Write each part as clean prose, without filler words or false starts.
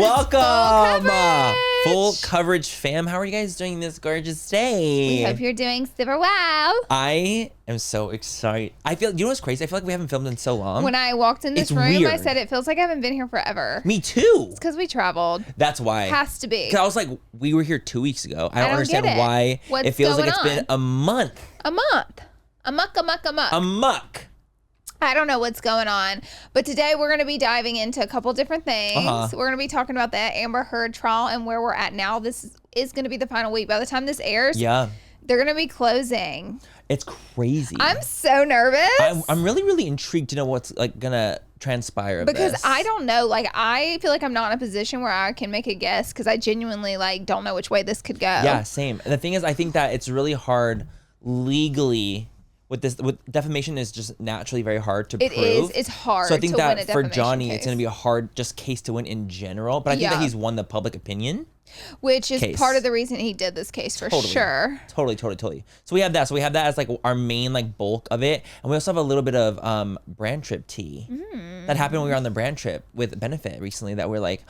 Welcome. Full coverage, fam. How are you guys doing this gorgeous day? We hope you're doing super wow. I am so excited. You know what's crazy? I feel like we haven't filmed in so long. When I walked in this room, weird. I said it feels like I haven't been here forever. Me too. It's because we traveled. That's why. Has to be. Because I was like, we were here 2 weeks ago. I don't understand get it. why What's it feels like going it's been a month. A month. A muck. I don't know what's going on, but today we're going to be diving into a couple different things. We're going to be talking about that Amber Heard trial and where we're at now. This is going to be the final week. By the time this airs, they're going to be closing. It's crazy. I'm so nervous. I'm really, really intrigued to know what's like going to transpire because I don't know. Like, I feel like I'm not in a position where I can make a guess because I genuinely like don't know which way this could go. Yeah, same. And the thing is, I think that it's really hard legally. With defamation is just naturally very hard to prove. It is. It's hard. So I think to win that a for defamation Johnny, case. it's going to be a hard just case to win in general. But I think that he's won the public opinion, which is part of the reason he did this case for sure. Totally. So we have that. So we have that as like our main like bulk of it, and we also have a little bit of brand trip tea that happened when we were on the brand trip with Benefit recently. That we're like.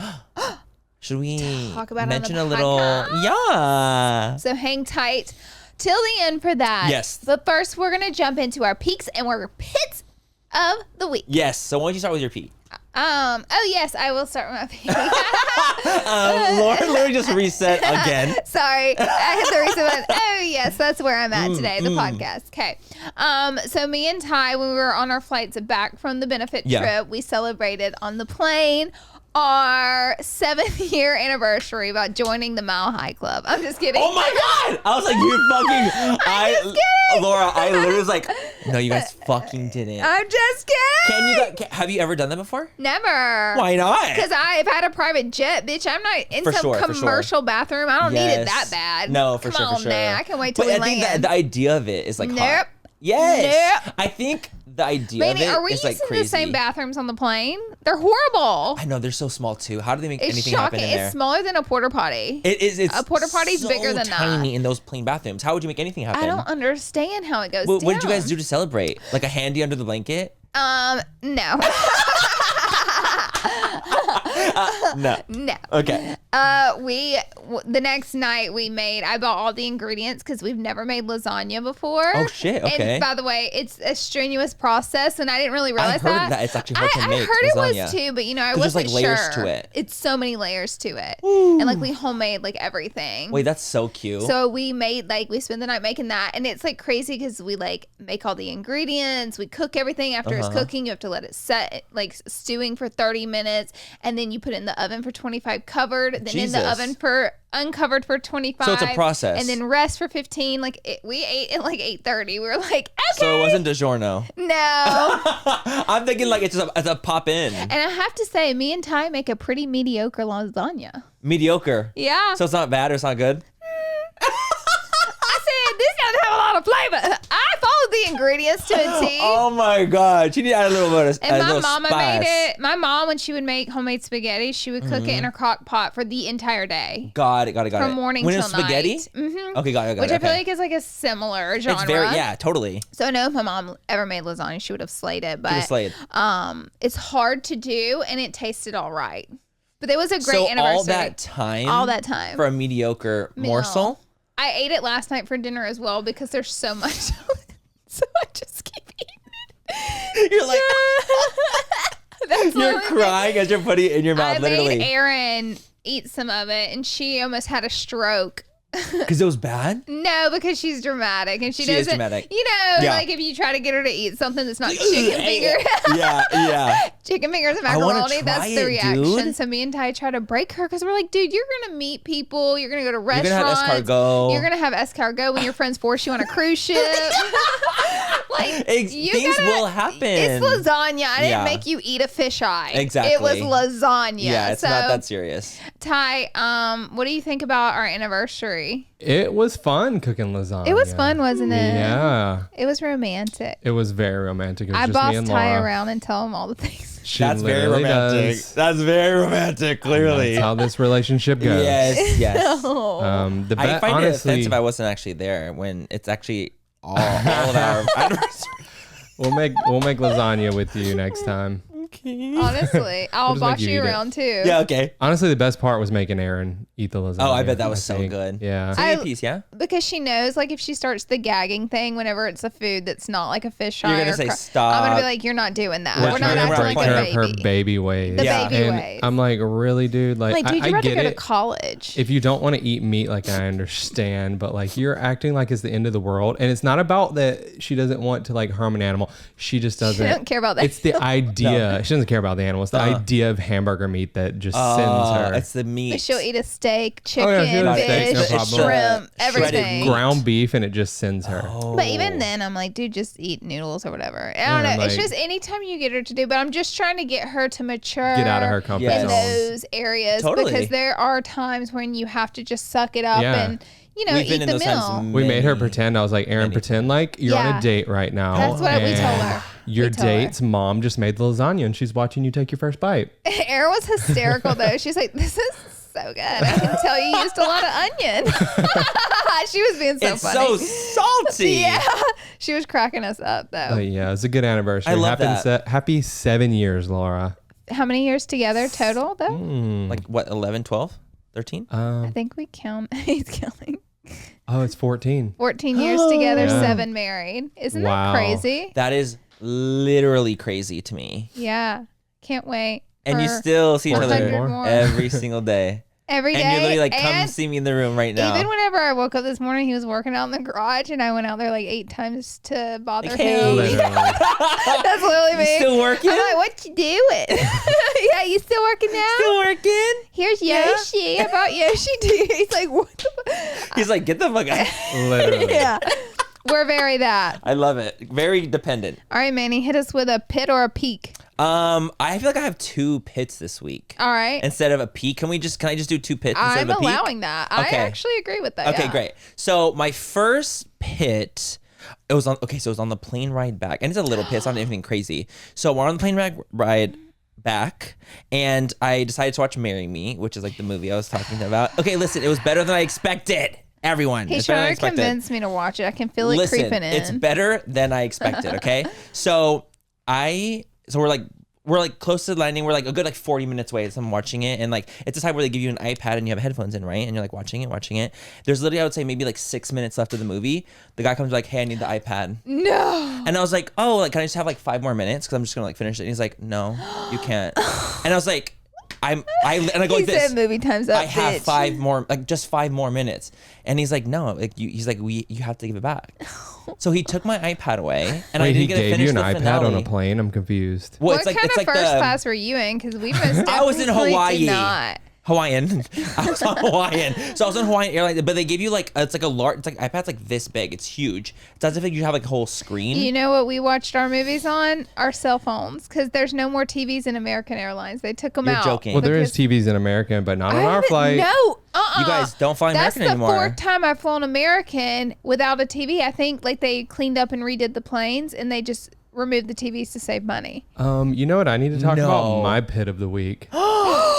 Should we talk about mention it on the a little? podcast? Yeah. So hang tight till the end for that. Yes. But first, we're going to jump into our peaks and our pits of the week. Yes. So why don't you start with your peak? Oh, yes, I will start with my peak. Lauren literally just reset again. Sorry. I hit the reset button. Oh, yes, that's where I'm at today, the podcast. Okay. So me and Ty, when we were on our flights back from the Benefit trip, we celebrated on the plane our 7th-year anniversary about joining the Mile High Club. I'm just kidding. Oh my God! I was like, you fucking. I'm just kidding. Laura, I literally was like, no, you guys fucking didn't. I'm just kidding. Have you ever done that before? Never. Why not? Because I've had a private jet, bitch. I'm not in commercial bathroom. I don't need it that bad. No, for sure. Now. I can wait till we land. I think the idea of it is like nope. hot. Yes. Nope. I think the idea Manny, of it are we is like using crazy. the same bathrooms on the plane? They're horrible. I know, they're so small too. How do they make anything shocking. happen in there? It's smaller than a porta potty. It is. It's a porta potty's so bigger than tiny that. in those plane bathrooms. How would you make anything happen? I don't understand how it goes down. What did you guys do to celebrate? Like a handy under the blanket? No. No. Okay. The next night I bought all the ingredients because we've never made lasagna before. Oh shit, okay. And by the way, it's a strenuous process and I didn't really realize I heard that it's actually hard to make I heard lasagna. it was too, but I There's wasn't just like layers sure. to it. It's so many layers to it. Ooh. And like we homemade like everything. Wait, that's so cute. So we spent the night making that and it's like crazy because we like make all the ingredients, we cook everything. After it's cooking, you have to let it set, like stewing for 30 minutes and then you put it in the oven for 25 covered, then in the oven for uncovered for 25. So it's a process. And then rest for 15. We ate at like 8:30. We were like, okay. So it wasn't DiGiorno. No. I'm thinking like it's a pop in. And I have to say, me and Ty make a pretty mediocre lasagna. Mediocre. Yeah. So it's not bad or it's not good? I said, this doesn't have a lot of flavor. I followed the ingredients to a T. Oh my God. She need to add a little bit of And my mama made it. My mom, when she would make homemade spaghetti, she would cook it in her crock pot for the entire day. Got it. From morning till night. Spaghetti? Mm-hmm. Okay, got it. Which I feel like is like a similar genre. It's totally. So I know if my mom ever made lasagna, she would have slayed it. But it's hard to do and it tasted all right. But it was a great anniversary. All that time for a mediocre morsel? I ate it last night for dinner as well because there's so much of it. So I just keep eating it. You're like, you're crying as you're putting it in your mouth, literally. I made Erin eat some of it and she almost had a stroke. Because it was bad? No, because she's dramatic and she is doesn't. dramatic. Like if you try to get her to eat something that's not chicken finger. Yeah. Chicken fingers and macaroni, that's the reaction. Dude. So me and Ty try to break her because we're like, dude, you're going to meet people. You're going to go to restaurants. You're going to have escargot. You're going to have escargot when your friends force you on a cruise ship. Things will happen. It's lasagna. I didn't make you eat a fisheye. Exactly. It was lasagna. Yeah, it's not that serious. Ty, what do you think about our anniversary? It was fun cooking lasagna. It was fun, wasn't it? Yeah. It was romantic. It was very romantic. It was I just boss me and Ty Laura. around and tell him all the things. That's very romantic. That's very romantic, clearly. That's how this relationship goes. Yes. No. I find it offensive I wasn't actually there when it's actually all of our anniversary. We'll make lasagna with you next time. Okay. Honestly, I'll just make boss you you eat it. around too. Yeah. Okay. Honestly, the best part was making Aaron eat the lasagna. Oh, I bet that was I so think. good. Yeah. So you eat a piece, yeah. Because she knows, like, if she starts the gagging thing whenever it's a food that's not like a fish You're eye gonna or say I'm stop. gonna be like, you're not doing that. We're We're not trying to acting break like a her baby. of her baby ways. The Yeah. baby And ways. I'm like, really, dude? Like, Like, dude, I you're about to get go it. to college. If you don't want to eat meat, like I understand, but like you're acting like it's the end of the world, and it's not about that she doesn't want to like harm an animal. She just doesn't. don't care about that. It's the idea. She doesn't care about the animal. It's the idea of hamburger meat that just sends her. It's the meat. But she'll eat a steak, chicken, yeah, she'll eat a steak, no fish, problem. shrimp, Shredded everything. meat. ground beef, and it just sends her. But even then, I'm like, dude, just eat noodles or whatever. I don't know. like- It's just anytime you get her to do, but I'm just trying to get her to mature. Get out of her comfort Yes. in zone. those areas Totally. because there are times when you have to just suck it up Yeah. and We've eat been in the those times meal. We made her many- pretend. I was like, Aaron, many pretend like you're on Yeah. a date right now. That's what we told and her. Your We told her. date's mom just made the lasagna, and she's watching you take your first bite. Erin was hysterical though. She's like, "This is so good. I can tell you used a lot of onion." She was being so It's funny. so salty. Yeah, she was cracking us up though. But yeah, it's a good anniversary. I love that. Happy 7 years, Laura. How many years together total though? Like what? 11, 12, 13? I think we count. He's counting. Oh, it's 14. 14 years together, Yeah. 7 married. Isn't Wow. that crazy? That is literally crazy to me. Yeah, can't wait. And you for still see each 400 other more. every single day. every day. And you're literally like, come And see me in the room right now. even whenever I woke up this morning, he was working out in the garage, and I went out there like 8 times to bother Like, him. hey. Literally. That's literally You me. still working? I'm like, what you doing? Yeah, you still working now? Still working? Here's Yoshi. I brought Yoshi to you. He's like, what the fuck? He's like, get the fuck out. Literally. Yeah. We're very that. I love it. Very dependent. All right, Manny, hit us with a pit or a peak. I feel like I have 2 pits this week. All right. Instead of a peak, can I just do 2 pits instead I'm of a peak? allowing that. I Okay. actually agree with that. Okay, yeah. great. So my first pit, it was on the plane ride back, and it's a little pit. It's not anything crazy. So we're on the plane ride back, and I decided to watch "Marry Me," which is like the movie I was talking about. Okay, listen, it was better than I expected. Everyone, He's it's better than I trying to expected. convince me to watch it. I can feel it Listen, creeping in. it's better than I expected. Okay, so we're like close to the landing. We're like a good 40 minutes away. So I'm watching it, and like it's a time where they give you an iPad and you have headphones in, right? And you're like watching it. There's literally, I would say, maybe like 6 minutes left of the movie. The guy comes like, "Hey, I need the iPad." No. And I was like, "Oh, like can I just have like 5 more minutes? Because I'm just gonna like finish it." And he's like, "No, you can't." And I was like, I go He like this. said movie time's up, I have bitch. 5 more, like just 5 more minutes. And he's like, "No, like he's like, you have to give it back." So he took my iPad away, and I Wait, didn't he get to gave finish you an the iPad finale. on a plane? I'm confused. Well, What kind of first class were you in? Because we most definitely I was in Hawaii. did not. Hawaiian. I was on Hawaiian. So I was on Hawaiian Airlines, but they give you like, it's like a large, it's like iPad's like this big. It's huge. It's as if you have like a whole screen. You know what we watched our movies on? Our cell phones. Because there's no more TVs in American Airlines. They took them You're out. joking. Well, there is because- TVs in America, but not on I our haven't- flight. No. You guys don't fly American That's anymore. the 4th time I've flown American without a TV. I think like they cleaned up and redid the planes and they just removed the TVs to save money. You know what I need to talk No. about? My pit of the week.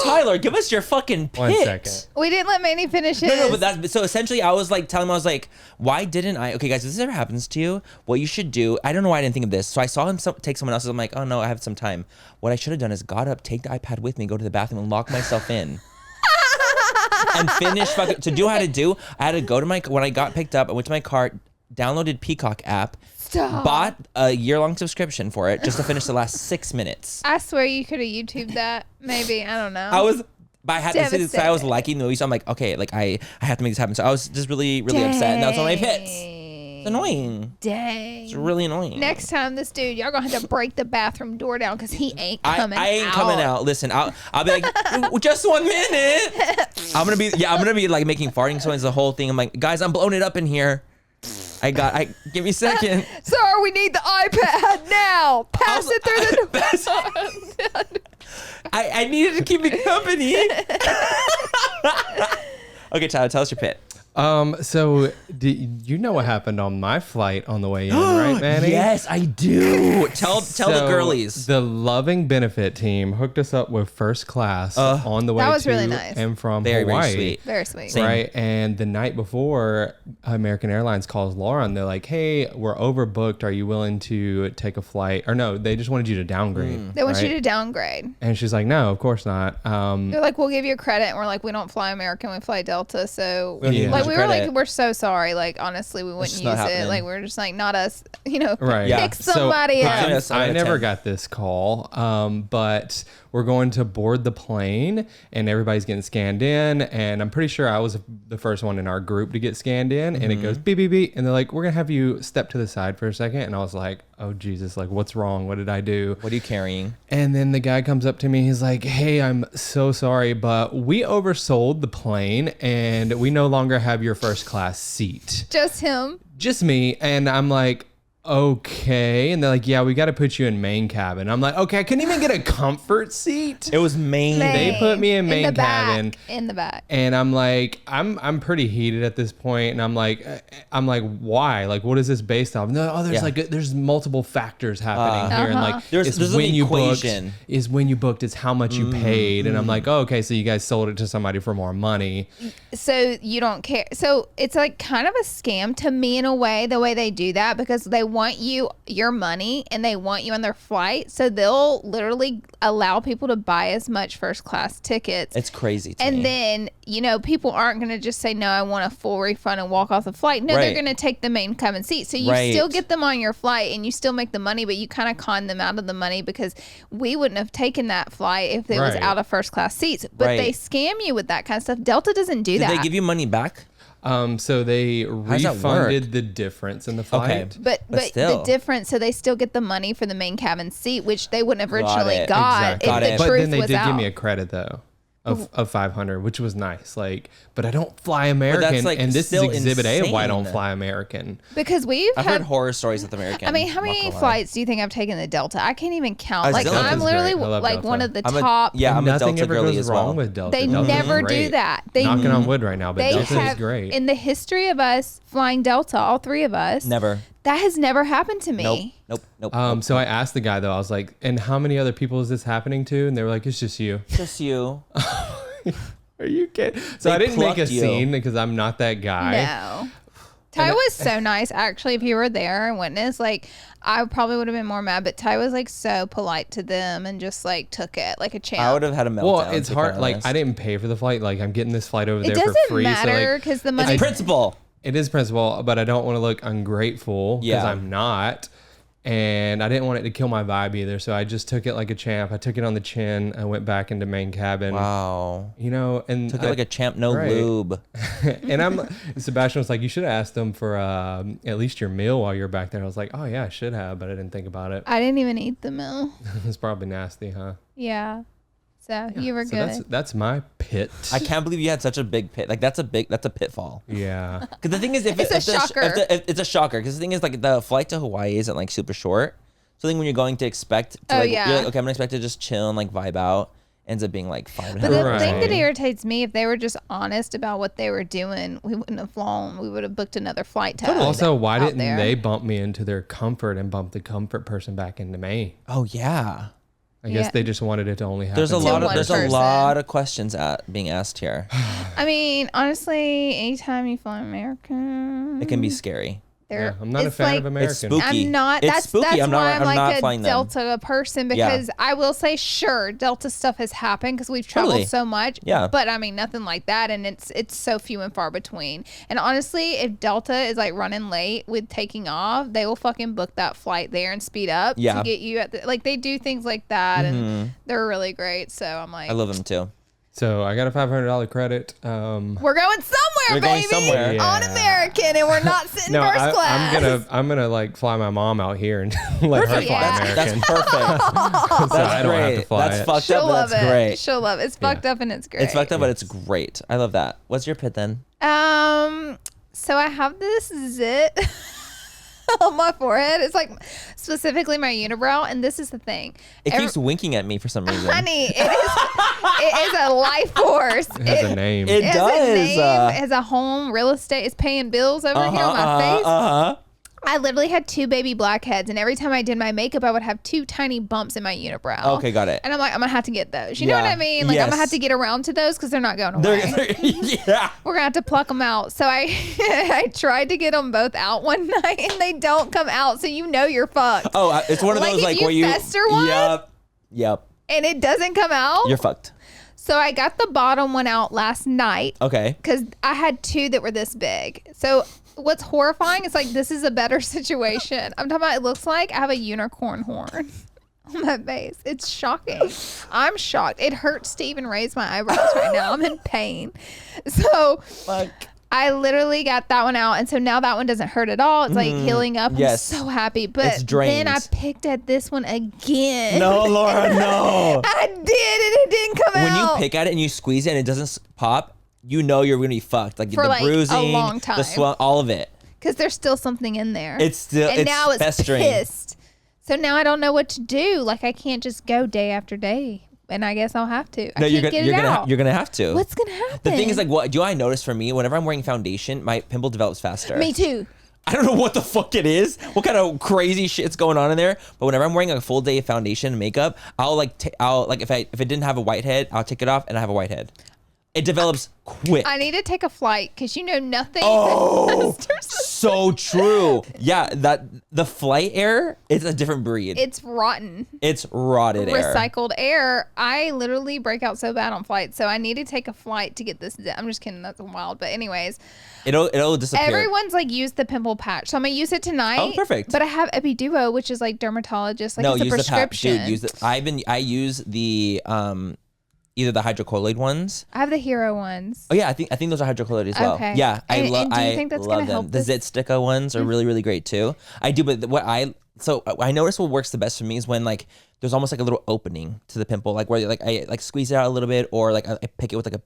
Tyler, give us your fucking pit. 1 second. We didn't let Manny finish his. No, but that's so essentially I was like telling him, I was like, why didn't I? Okay, guys, if this ever happens to you, what you should do, I don't know why I didn't think of this. So I saw him take someone else's. I'm like, oh no, I have some time. What I should have done is got up, take the iPad with me, go to the bathroom, and lock myself in. And finish fucking, to do how to do, I had to go to when I got picked up, I went to my car, downloaded Peacock app, Stop. bought a year-long subscription for it just to finish the last 6 minutes. I swear you could have YouTubed that. Maybe. I don't know. But I had to say I was liking the movie, so I'm like, okay, like I have to make this happen. So I was just really, really upset, and that was one of my pits. It's annoying. Dang. It's really annoying. Next time, this dude, y'all gonna have to break the bathroom door down because he ain't coming out. I ain't coming out. Listen, I'll be like, just 1 minute. I'm gonna be like making farting sounds the whole thing. I'm like, guys, I'm blowing it up in here. Give me a second. Sir, we need the iPad now. Pass it through the door. I needed to keep me company. Okay, Tyler, tell us your pit. So you know what happened on my flight on the way in, right, Manny? Yes, I do. Tell the girlies. The Loving Benefit team hooked us up with first class on the way That was to really nice. and from Very, Hawaii. very sweet. Very sweet. Same. Right. And the night before, American Airlines calls Laura and they're like, hey, we're overbooked. Are you willing to take a flight? Or no, they just wanted you to downgrade. They want you to downgrade. And she's like, no, of course not. They're like, we'll give you credit. And we're like, we don't fly American, we fly Delta. So We don't need Yeah. like much we were like, credit. we're so sorry. Like honestly, we wouldn't just use not it. happening. Like we're just like not us. Right. Yeah. Pick somebody so else. else. I never 10. got this call, but we're going to board the plane and everybody's getting scanned in. And I'm pretty sure I was the first one in our group to get scanned in. And it goes beep, beep, beep. And they're like, we're going to have you step to the side for a second. And I was like, oh, Jesus, like, what's wrong? What did I do? What are you carrying? And then the guy comes up to me. He's like, hey, I'm so sorry, but we oversold the plane and we no longer have your first class seat. Just him. Just me. And I'm like, okay. And they're like, yeah, we got to put you in main cabin. I'm like, okay, I couldn't even get a comfort seat. It was main. They put me in main the back, cabin. in the back. And I'm like, I'm pretty heated at this point, and I'm like, why? Like, what is this based on? No, oh, there's multiple factors happening here, and like, There's an equation. is when you booked, it's how much you paid, and I'm like, oh, okay, so you guys sold it to somebody for more money. So you don't care. So it's like kind of a scam to me in a way, the way they do that, because they want your money and they want you on their flight. So they'll literally allow people to buy as much first class tickets. It's crazy to me. And then, people aren't going to just say, no, I want a full refund and walk off the flight. No, they're Right. going to take the main cabin seat. So you Right. still get them on your flight and you still make the money, but you kind of con them out of the money because we wouldn't have taken that flight if it was Right. out of first class seats. But Right. they scam you with that kind of stuff. Delta doesn't do Did that. they give you money back? So they does that refunded work? the difference in the flight. But still. the difference, so they still get the money for the main cabin seat, which they wouldn't have Got originally it. got Exactly. if Got the it. But truth then they was did out. give me a credit though of 500, which was nice. Like, but I don't fly American, like, and this is still Exhibit A of why I don't insane. fly American. Because we've I've had heard horror stories with American. I mean, how many flights do you think I've taken the Delta? I can't even count. Like, Delta's I'm literally great. I love like Delta. one of the I'm a top. I'm a Nothing Delta ever girly goes as wrong well. with Delta. They Delta's never do great. that. They Knocking on wood right now, but they Delta have is great. in the history of us flying Delta, all three of us. Never. That has never happened to me. Nope. So I asked the guy though, I was like, and how many other people is this happening to? And they were like, it's just you. Just you. Are you kidding? So They I didn't make a plucked you. scene because I'm not that guy. No. Ty was so nice, actually. If you were there and witnessed, like, I probably would have been more mad, but Ty was like so polite to them and just like took it like a champ. I would have had a meltdown. Well, it's to be hard. quite Like, honest. I didn't pay for the flight. Like, I'm getting this flight over It there for doesn't free. matter So because the It's money. principle. it is principal, but I don't want to look ungrateful because Yeah. I'm not. And I didn't want it to kill my vibe either. So I just took it like a champ. I took it on the chin. I went back into main cabin. Wow. And Took it like a champ, no Right. lube. and Sebastian was like, you should have asked them for at least your meal while you're back there. I was like, oh yeah, I should have, but I didn't think about it. I didn't even eat the meal. It's probably nasty, huh? Yeah. So you were So good. that's my pit. I can't believe you had such a big pit. Like that's a pitfall. Yeah. Because the thing is, if It's a shocker. it's a shocker. Because the thing is, like the flight to Hawaii isn't like super short. So I think when you're going to expect, to, Oh, like, yeah. you're like, okay, I'm gonna expect to just chill and like vibe out. Ends up being like 5 But the Right. thing that irritates me, if they were just honest about what they were doing, we wouldn't have flown. We would have booked another flight to Also, why out didn't there. they bump me into their comfort and bump the comfort person back into me? Oh yeah. I guess Yeah. they just wanted it to only happen. There's a To lot of one there's a person. lot of questions being asked here. I mean, honestly, anytime you fly American, It can be scary. Yeah, I'm not a it's fan like- of American. It's spooky. I'm not. It's That's spooky. that's I'm why not- I'm I'm not like a flying them. Delta person because I will say, sure, Delta stuff has happened because we've traveled Totally. so much. Yeah. But I mean, nothing like that, and it's so few and far between. And honestly, if Delta is like running late with taking off, they will fucking book that flight there and speed up Yeah. to get you at the like they do things like that, and they're really great. So I'm like, I love them too. So I got a $500 credit. we're going somewhere, You're baby, going somewhere. on Yeah. American, and we're not sitting first class. I'm gonna like fly my mom out here and let her Perfect. fly Yeah. American. That's perfect. so I don't have to fly That's it. fucked She'll up, but love that's it. great. She'll love it. It's fucked up and it's great. It's fucked up, but it's great. I love that. What's your pit then? So I have this zit. on my forehead. It's like specifically my unibrow. And this is the thing. It keeps winking at me for some reason. Honey, it is a life force. It has a name. It has does. a name. It has a home, real estate. It's paying bills over here on my face. I literally had 2 baby blackheads, and every time I did my makeup, I would have 2 tiny bumps in my unibrow. Okay, got it. And I'm like, I'm gonna have to get those. You know what I mean? Like, I'm gonna have to get around to those because they're not going away. Yeah. We're gonna have to pluck them out. So I I tried to get them both out one night, and they don't come out. So you know you're fucked. Oh, it's one of those like where you fester one. Yep. And it doesn't come out. You're fucked. So I got the bottom one out last night. Okay. Because I had 2 that were this big. So what's horrifying is like, this is a better situation. I'm talking about, it looks like I have a unicorn horn on my face. It's shocking. I'm shocked. It hurts to even raise my eyebrows right now. I'm in pain. So Fuck. I literally got that one out. And so now that one doesn't hurt at all. It's like healing up. Yes. I'm so happy. But It's drained. then I picked at this one again. No, Laura, no. I did, and it didn't come out. When you pick at it and you squeeze it and it doesn't pop, you know you're gonna be fucked. Like For the like bruising, a long time. the swell, all of it. Because there's still something in there. It's still and now it's festering. pissed. So now I don't know what to do. Like, I can't just go day after day. And I guess I'll have to. No, you're gonna have to. What's gonna happen? The thing is, like, what do I notice for me? Whenever I'm wearing foundation, my pimple develops faster. Me too. I don't know what the fuck it is. What kind of crazy shit's going on in there? But whenever I'm wearing a full day of foundation and makeup, I'll like if it didn't have a whitehead, I'll take it off and I have a whitehead. It develops quick. I need to take a flight because you know nothing. Oh, so true. Yeah, that the flight air is a different breed. It's rotten. It's rotted air. Recycled air. I literally break out so bad on flights, so I need to take a flight to get this. I'm just kidding. That's wild. But anyways, it'll disappear. Everyone's like used the pimple patch, so I'm gonna use it tonight. Oh, perfect. But I have Epiduo, which is like dermatologist. Like, no, it's a use prescription. the patch, dude. Use the. I use the either the hydrocolloid ones. I have the Hero ones. Oh yeah, I think those are hydrocolloid as well. Okay. Yeah, and do you think that's love gonna them. help The Zitstica ones are really, really great too. I do, but I notice what works the best for me is when like there's almost like a little opening to the pimple, like where like I like squeeze it out a little bit, or like I pick it with like a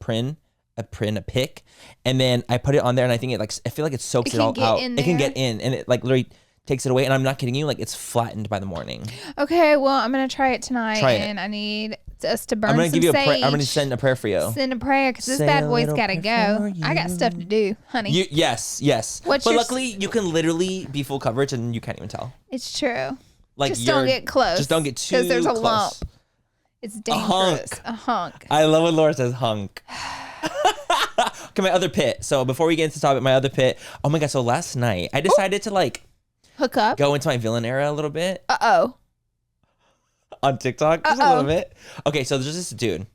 pick, and then I put it on there, and I think I feel like it soaks it all out. It can get in, and it like literally takes it away. And I'm not kidding you, like it's flattened by the morning. Okay, well I'm gonna try it tonight, and I need us to burn I'm gonna some give you sage. I'm gonna send a prayer for you. Send a prayer because this Say bad a boy's little gotta prayer go. I got stuff to do, honey. Yes. But luckily, you can literally be full coverage, and you can't even tell. It's true. Like just don't get close. Just don't get too because there's a close. lump. It's dangerous. A hunk. I love when Laura says hunk. Okay, my other pit. So before we get into the topic, my other pit. Oh my god! So last night I decided to like hook up, go into my villain era a little bit. On TikTok, just a little bit. Okay, so there's this dude.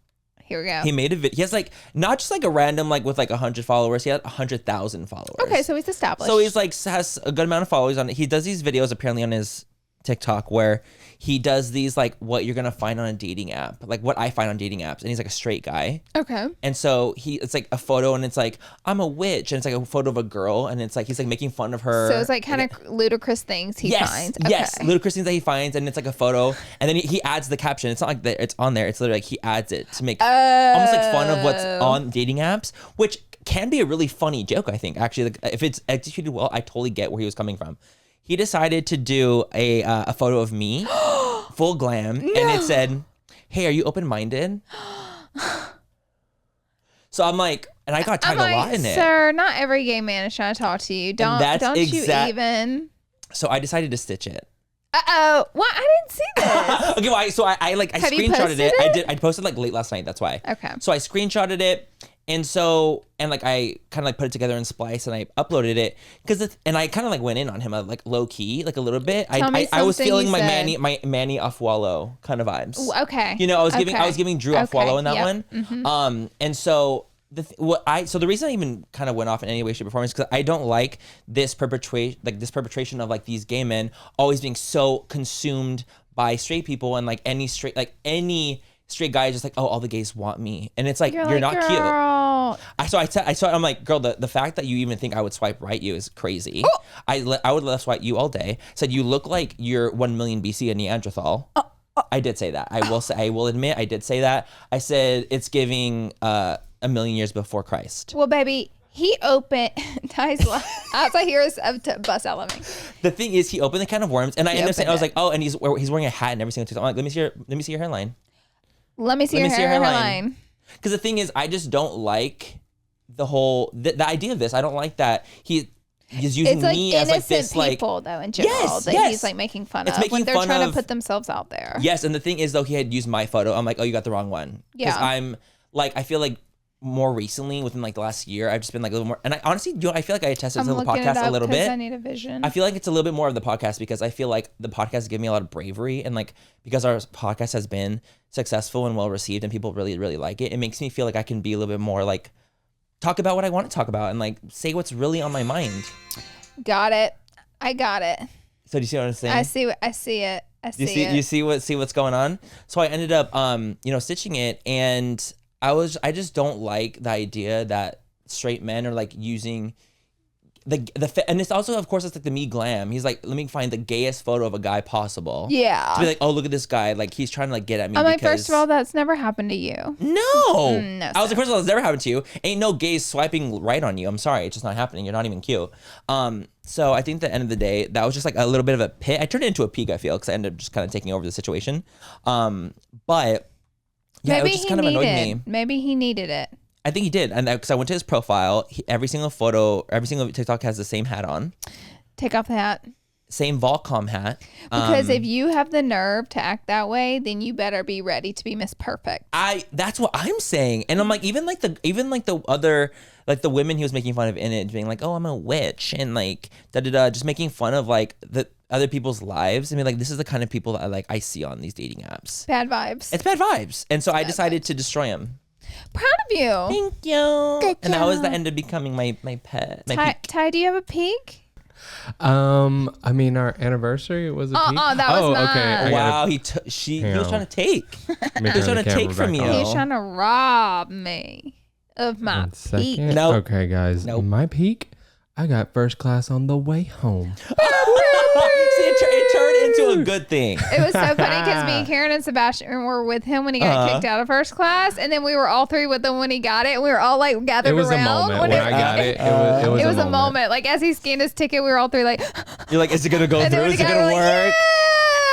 Here we go. He made a video. He has like not just like a random like with like 100 followers. He had 100,000 followers. Okay, so he's established. So he's like has a good amount of followers on it. He does these videos apparently on his TikTok where he does these like what you're gonna find on a dating app, like what I find on dating apps, and he's like a straight guy. Okay. And so it's like a photo, and it's like I'm a witch, and it's like a photo of a girl, and it's like he's like making fun of her. So it's like kind of ludicrous things he finds. Okay. Yes, ludicrous things that he finds, and it's like a photo, and then he adds the caption. It's not like it's on there. It's literally like he adds it to make almost like fun of what's on dating apps, which can be a really funny joke. I think actually, like, if it's executed well, I totally get where he was coming from. He decided to do a photo of me, full glam, and it said, "Hey, are you open-minded?" So I'm like, and I got tagged a lot in it. Sir, not every gay man is trying to talk to you. Don't you even? So I decided to stitch it. Well, I didn't see this. Okay, well, so I Have you screenshotted it. posted it? I posted like late last night. That's why. Okay. So I screenshotted it, and like I kind of like put it together in Splice, and I uploaded it and I kind of like went in on him like low key, like a little bit. I was feeling my Manny Offwallow kind of vibes. Okay. You know, I was giving Drew Offwallow in that one. Mm-hmm. And so the reason I even kind of went off in any way, shape, or form is because I don't like this perpetration of like these gay men always being so consumed by straight people, and like any straight guy is just like, oh, all the gays want me, and it's like you're not girl. cute. I'm like, girl, the fact that you even think I would swipe right you is crazy. Oh. I would left swipe you all day. Said you look like you're 1 million BC a Neanderthal. I did say that. I will admit I did say that. I said it's giving 1 million years before Christ. Well, baby, He opened Ty's as I hear bust out laughing. The thing is, he opened the can of worms, and I ended up saying, I was like, oh, and he's wearing a hat and every single TikTok. I'm like, let me see your hairline. Let me see your hairline. Because the thing is, I just don't like the whole the idea of this. I don't like that he's using me as like this people though in general that he's like making fun of when they're trying to put themselves out there. Yes, and the thing is though, he had used my photo. I'm like, oh, you got the wrong one. Because I'm like, I feel like more recently within like the last year, I've just been like a little more, and I honestly I feel like I attested to the podcast a little bit. I need a vision. I feel like it's a little bit more of the podcast because I feel like the podcast gives me a lot of bravery, and like because our podcast has been successful and well received and people really, really like it, it makes me feel like I can be a little bit more like talk about what I want to talk about and like say what's really on my mind. Got it. I got it. So do you see what I'm saying? I see it. You see what's going on? So I ended up stitching it, and I just don't like the idea that straight men are like using and it's also, of course, it's like the me glam. He's like, let me find the gayest photo of a guy possible. Yeah. To be like, oh, look at this guy. Like, he's trying to like get at me. I'm like, first of all, that's never happened to you. No. No. I was like, first of all, it's never happened to you. Ain't no gays swiping right on you. I'm sorry. It's just not happening. You're not even cute. So I think at the end of the day, that was just like a little bit of a pit. I turned it into a peak, I feel, because I ended up just kind of taking over the situation. But yeah, it just kind of annoyed me. Maybe he needed it. I think he did, and because I went to his profile, every single photo, every single TikTok has the same hat on. Take off the hat. Same Volcom hat. Because if you have the nerve to act that way, then you better be ready to be Miss Perfect. That's what I'm saying, and I'm like, even the other like the women he was making fun of in it, being like, oh, I'm a witch, and like just making fun of like the other people's lives. I mean, like, this is the kind of people that I see on these dating apps. Bad vibes. It's bad vibes, and so I decided to destroy him. Proud of you. Thank you. Good and that job. was the end of becoming my pet. Ty, do you have a peak? I mean, our anniversary was a peak. That was mine. Okay. Wow, he was trying to take. He was trying to take from you. He was trying to rob me of my peak. No. Okay, guys. Nope. My peak, I got first class on the way home. See, it turned into a good thing. It was so funny because me, Karen, and Sebastian were with him when he got kicked out of first class, and then we were all three with him when he got it, and we were all like gathered around. It was a moment when I got it. It was a moment. Like as he scanned his ticket, we were all three like, you're like, is it gonna go through? Is it gonna work?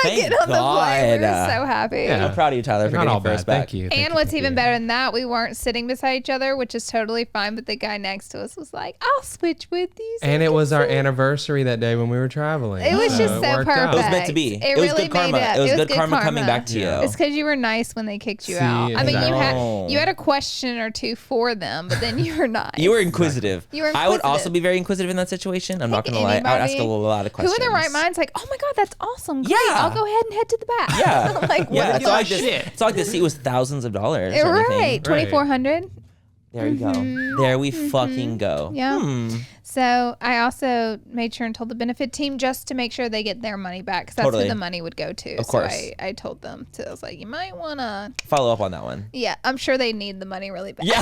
Thank get on God. the plane. We were so happy. Yeah. I'm proud of you, Tyler, for getting first back. Thank you. And what's even better than that, we weren't sitting beside each other, which is totally fine. But the guy next to us was like, I'll switch with you. And it was our anniversary that day when we were traveling. It was just so perfect. It was meant to be. It was really good karma. It was good karma coming back to you. It's because you were nice when they kicked you out. I mean, you had a question or two for them, but then you were nice. You were inquisitive. You were inquisitive. I would also be very inquisitive in that situation. I'm not going to lie. I would ask a lot of questions. Who in their right mind's like, oh my God, that's awesome. Great. I'll go ahead and head to the back. Yeah. Like, yeah. It's like the seat was thousands of dollars. Right. $2,400. There you go. There we fucking go. Yeah. So I also made sure and told the benefit team just to make sure they get their money back, because that's who the money would go to. Of course. So I told them I was like, you might want to follow up on that one. Yeah, I'm sure they need the money really bad. Yeah.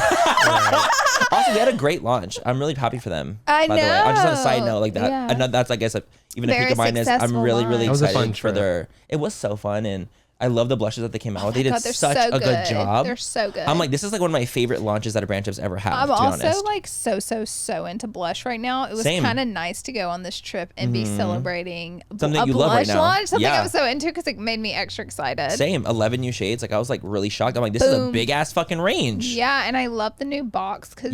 Also, they had a great launch. I'm really happy for them. I know. By the way, just on a side note, like that. Yeah. And that's, I guess, even a peak of mine is I'm really, really excited for their. It was so fun, and I love the blushes that they came out with. They did such a good job. They're so good. I'm like, this is like one of my favorite launches that a brand trip's ever had. I'm also like so into blush right now. It was kind of nice to go on this trip and be celebrating something a you love right now. Launch. Something I was so into because it made me extra excited. Same. 11 new shades. Like I was like really shocked. I'm like, this is a big ass fucking range. Yeah, and I love the new box because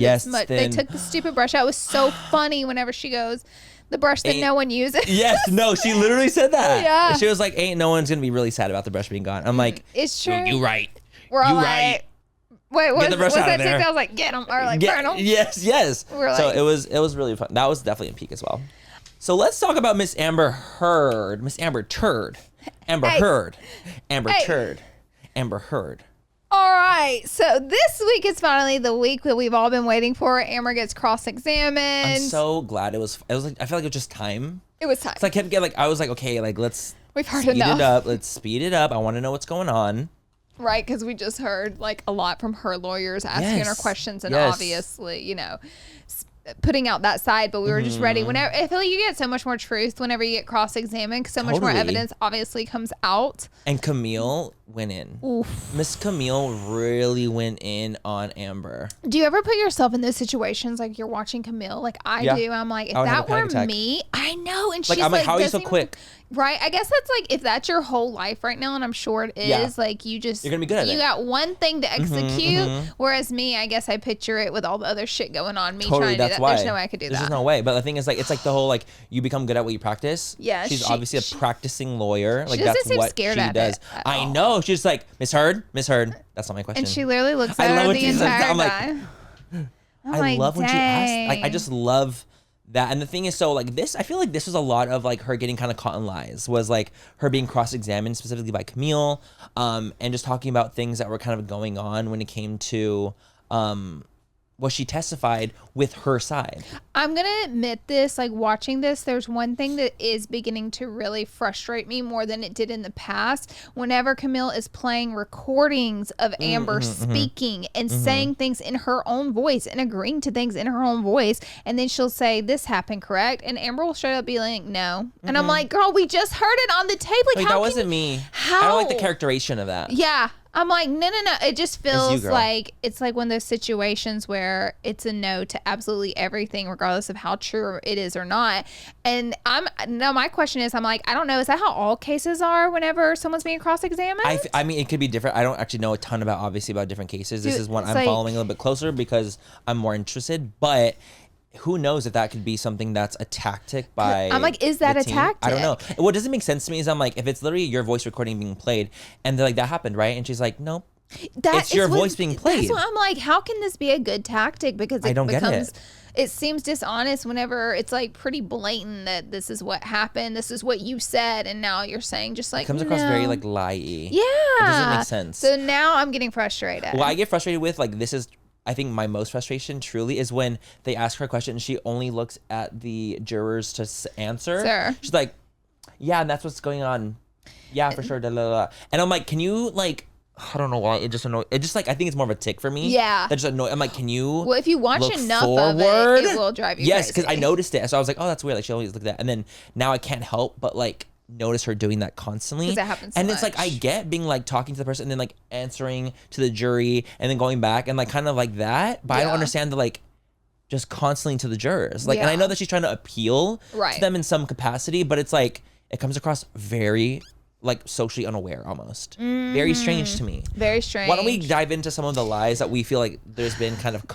they took the stupid brush out. It was so funny whenever she goes, the brush that no one uses. Yes, no, she literally said that. Yeah. She was like, ain't no one's gonna be really sad about the brush being gone. I'm like, it's true. You right. We're all you like, right. Wait, what's that TikTok? I was like, get them or like burn them. Yes. So it was really fun. That was definitely a peak as well. So let's talk about Miss Amber Heard. Miss Amber Turd. Amber Heard. Amber Turd. Amber Heard. All right, so this week is finally the week that we've all been waiting for. Amber gets cross-examined. I'm so glad it was like, I feel like it was just time. It was time. So I kept getting like, I was like, okay, like we've heard speed enough. it up. Let's speed it up. I want to know what's going on. Right, because we just heard like a lot from her lawyers asking her questions, and obviously, putting out that side, but we were just ready. Whenever I feel like you get so much more truth whenever you get cross-examined, because so much more evidence obviously comes out. And Camille went in. Oof. Miss Camille really went in on Amber. Do you ever put yourself in those situations, like you're watching Camille, like I do? I'm like, if that were me, I know. And she's I'm like, how are you so doesn't quick? Right. I guess that's like, if that's your whole life right now, and I'm sure it is, like you're gonna be good at it. You got one thing to execute. Whereas me, I guess I picture it with all the other shit going on. Me trying to do that. There's no way I could do that. There's just no way. But the thing is, like, it's like the whole, like, you become good at what you practice. Yeah. She's obviously a practicing lawyer. Like, doesn't that's seem what scared she of does. it at I all. know. She's like, Miss Heard. That's not my question. And she literally looks at her the entire time. I love when she asks. Like, I just love that. And the thing is, so like this, I feel like this was a lot of like her getting kind of caught in lies, was like her being cross-examined specifically by Camille, and just talking about things that were kind of going on when it came to what she testified with her side. I'm going to admit this, like watching this, there's one thing that is beginning to really frustrate me more than it did in the past. Whenever Camille is playing recordings of Amber speaking and saying things in her own voice and agreeing to things in her own voice, and then she'll say, this happened, correct? And Amber will straight up be like, no. And I'm like, girl, we just heard it on the tape. Like, that wasn't me. How? I don't like the characterization of that. Yeah. I'm like, no. It just feels like it's like one of those situations where it's a no to absolutely everything, regardless of how true it is or not. And my question is, I'm like, I don't know. Is that how all cases are whenever someone's being cross-examined? I mean, it could be different. I don't actually know a ton about, obviously, about different cases. This is one I'm following a little bit closer because I'm more interested. But who knows if that could be something that's a tactic by I'm like, is that a tactic? I don't know. What doesn't make sense to me is I'm like, if it's literally your voice recording being played and they're like, that happened, right? And she's like, nope. It's your voice being played. That's what I'm like, how can this be a good tactic? Because I don't get it. It seems dishonest whenever it's like pretty blatant that this is what happened, this is what you said, and now you're saying just like, it comes across very like lie-y. Yeah. It doesn't make sense. So now I'm getting frustrated. Well, I get frustrated with, like, this is, I think my most frustration truly is when they ask her a question and she only looks at the jurors to answer. Sure. She's like, yeah, and that's what's going on. Yeah, for sure. Da, da, da. And I'm like, can you, like, I don't know why. It just like, I think it's more of a tick for me. Yeah. That just annoys. I'm like, can you? Well, if you watch enough of it will drive you crazy. Yes, because I noticed it. So I was like, oh, that's weird. Like, she always looked at that. And then now I can't help but, like, notice her doing that constantly. Because that happens so and it's much. like, I get being like talking to the person and then like answering to the jury and then going back and like kind of like that, but I don't understand the like just constantly to the jurors, like, and I know that she's trying to appeal to them in some capacity, but it's like it comes across very like socially unaware almost. Very strange to me. Very strange. Why don't we dive into some of the lies that we feel like there's been kind of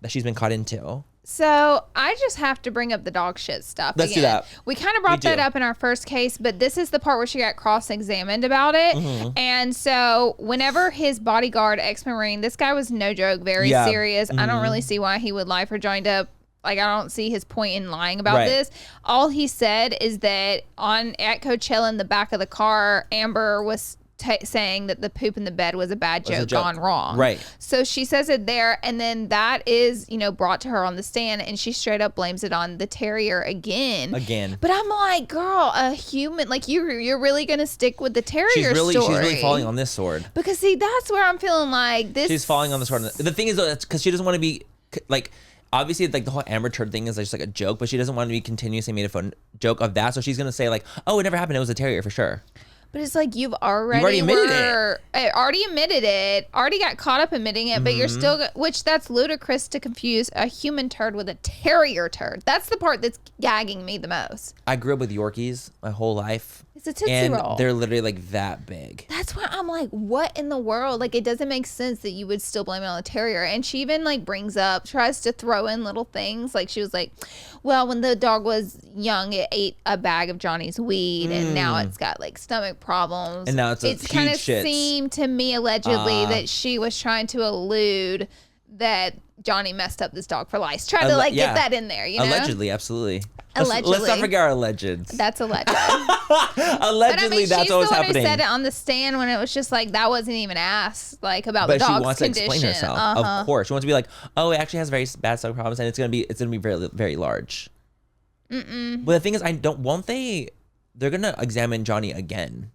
that she's been caught into? So I just have to bring up the dog shit stuff. Let's do that. We kind of brought that up in our first case, but this is the part where she got cross-examined about it. And so whenever his bodyguard, ex-Marine, this guy was no joke, very serious. I don't really see why he would lie for Johnny Depp. Like, I don't see his point in lying about this. All he said is that at Coachella in the back of the car, Amber was saying that the poop in the bed was a bad joke gone wrong. Right. So she says it there, and then that is, brought to her on the stand, and she straight up blames it on the terrier again. But I'm like, girl, a human, like you're really gonna stick with the terrier story. She's really falling on this sword. Because see, that's where I'm feeling like this. She's falling on the sword. The thing is, though, that's because she doesn't want to be like. Obviously, like the whole Amber Turd thing is just like a joke, but she doesn't want to be continuously made a fun joke of that. So she's gonna say like, "Oh, it never happened. It was a terrier for sure." But it's like you've already admitted it. Already got caught up admitting it, but you're still, which that's ludicrous to confuse a human turd with a terrier turd. That's the part that's gagging me the most. I grew up with Yorkies my whole life. It's a Tootsie Roll. They're literally like that big. That's why I'm like, what in the world? Like, it doesn't make sense that you would still blame it on a terrier. And she even like tries to throw in little things. Like she was like, well, when the dog was young, it ate a bag of Johnny's weed, and now it's got like stomach problems. And now it's kind of seemed to me allegedly that she was trying to allude that Johnny messed up this dog for lice. Try to get that in there, Allegedly, absolutely. Allegedly. Let's not forget our allegeds. That's alleged. Allegedly, that's what was happening. She's the one who said it on the stand when it was just like, that wasn't even asked, like, about the dog's condition. But she wants to explain herself. Of course. She wants to be like, oh, it actually has very bad stomach problems, and it's gonna be very, very large. But the thing is, they're gonna examine Johnny again.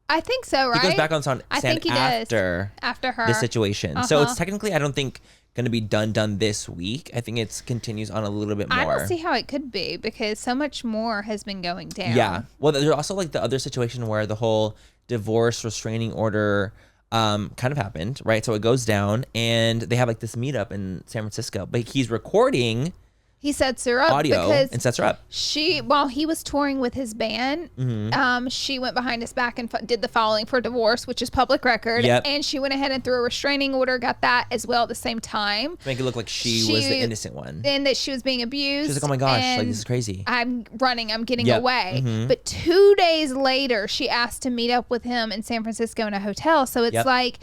I think so, right? He goes back on stand after her. the situation. So it's technically, I don't think, going to be done this week. I think it continues on a little bit more. I don't see how it could be, because so much more has been going down. Yeah. Well, there's also like the other situation where the whole divorce restraining order kind of happened, right? So it goes down, and they have like this meetup in San Francisco, but he's recording. He sets her up audio because and sets her up. While he was touring with his band, she went behind his back and did the filing for divorce, which is public record. Yep. And she went ahead and threw a restraining order, got that as well at the same time. To make it look like she was the innocent one. And that she was being abused. She's like, oh my gosh, like this is crazy. I'm getting away. But 2 days later, she asked to meet up with him in San Francisco in a hotel. So it's like,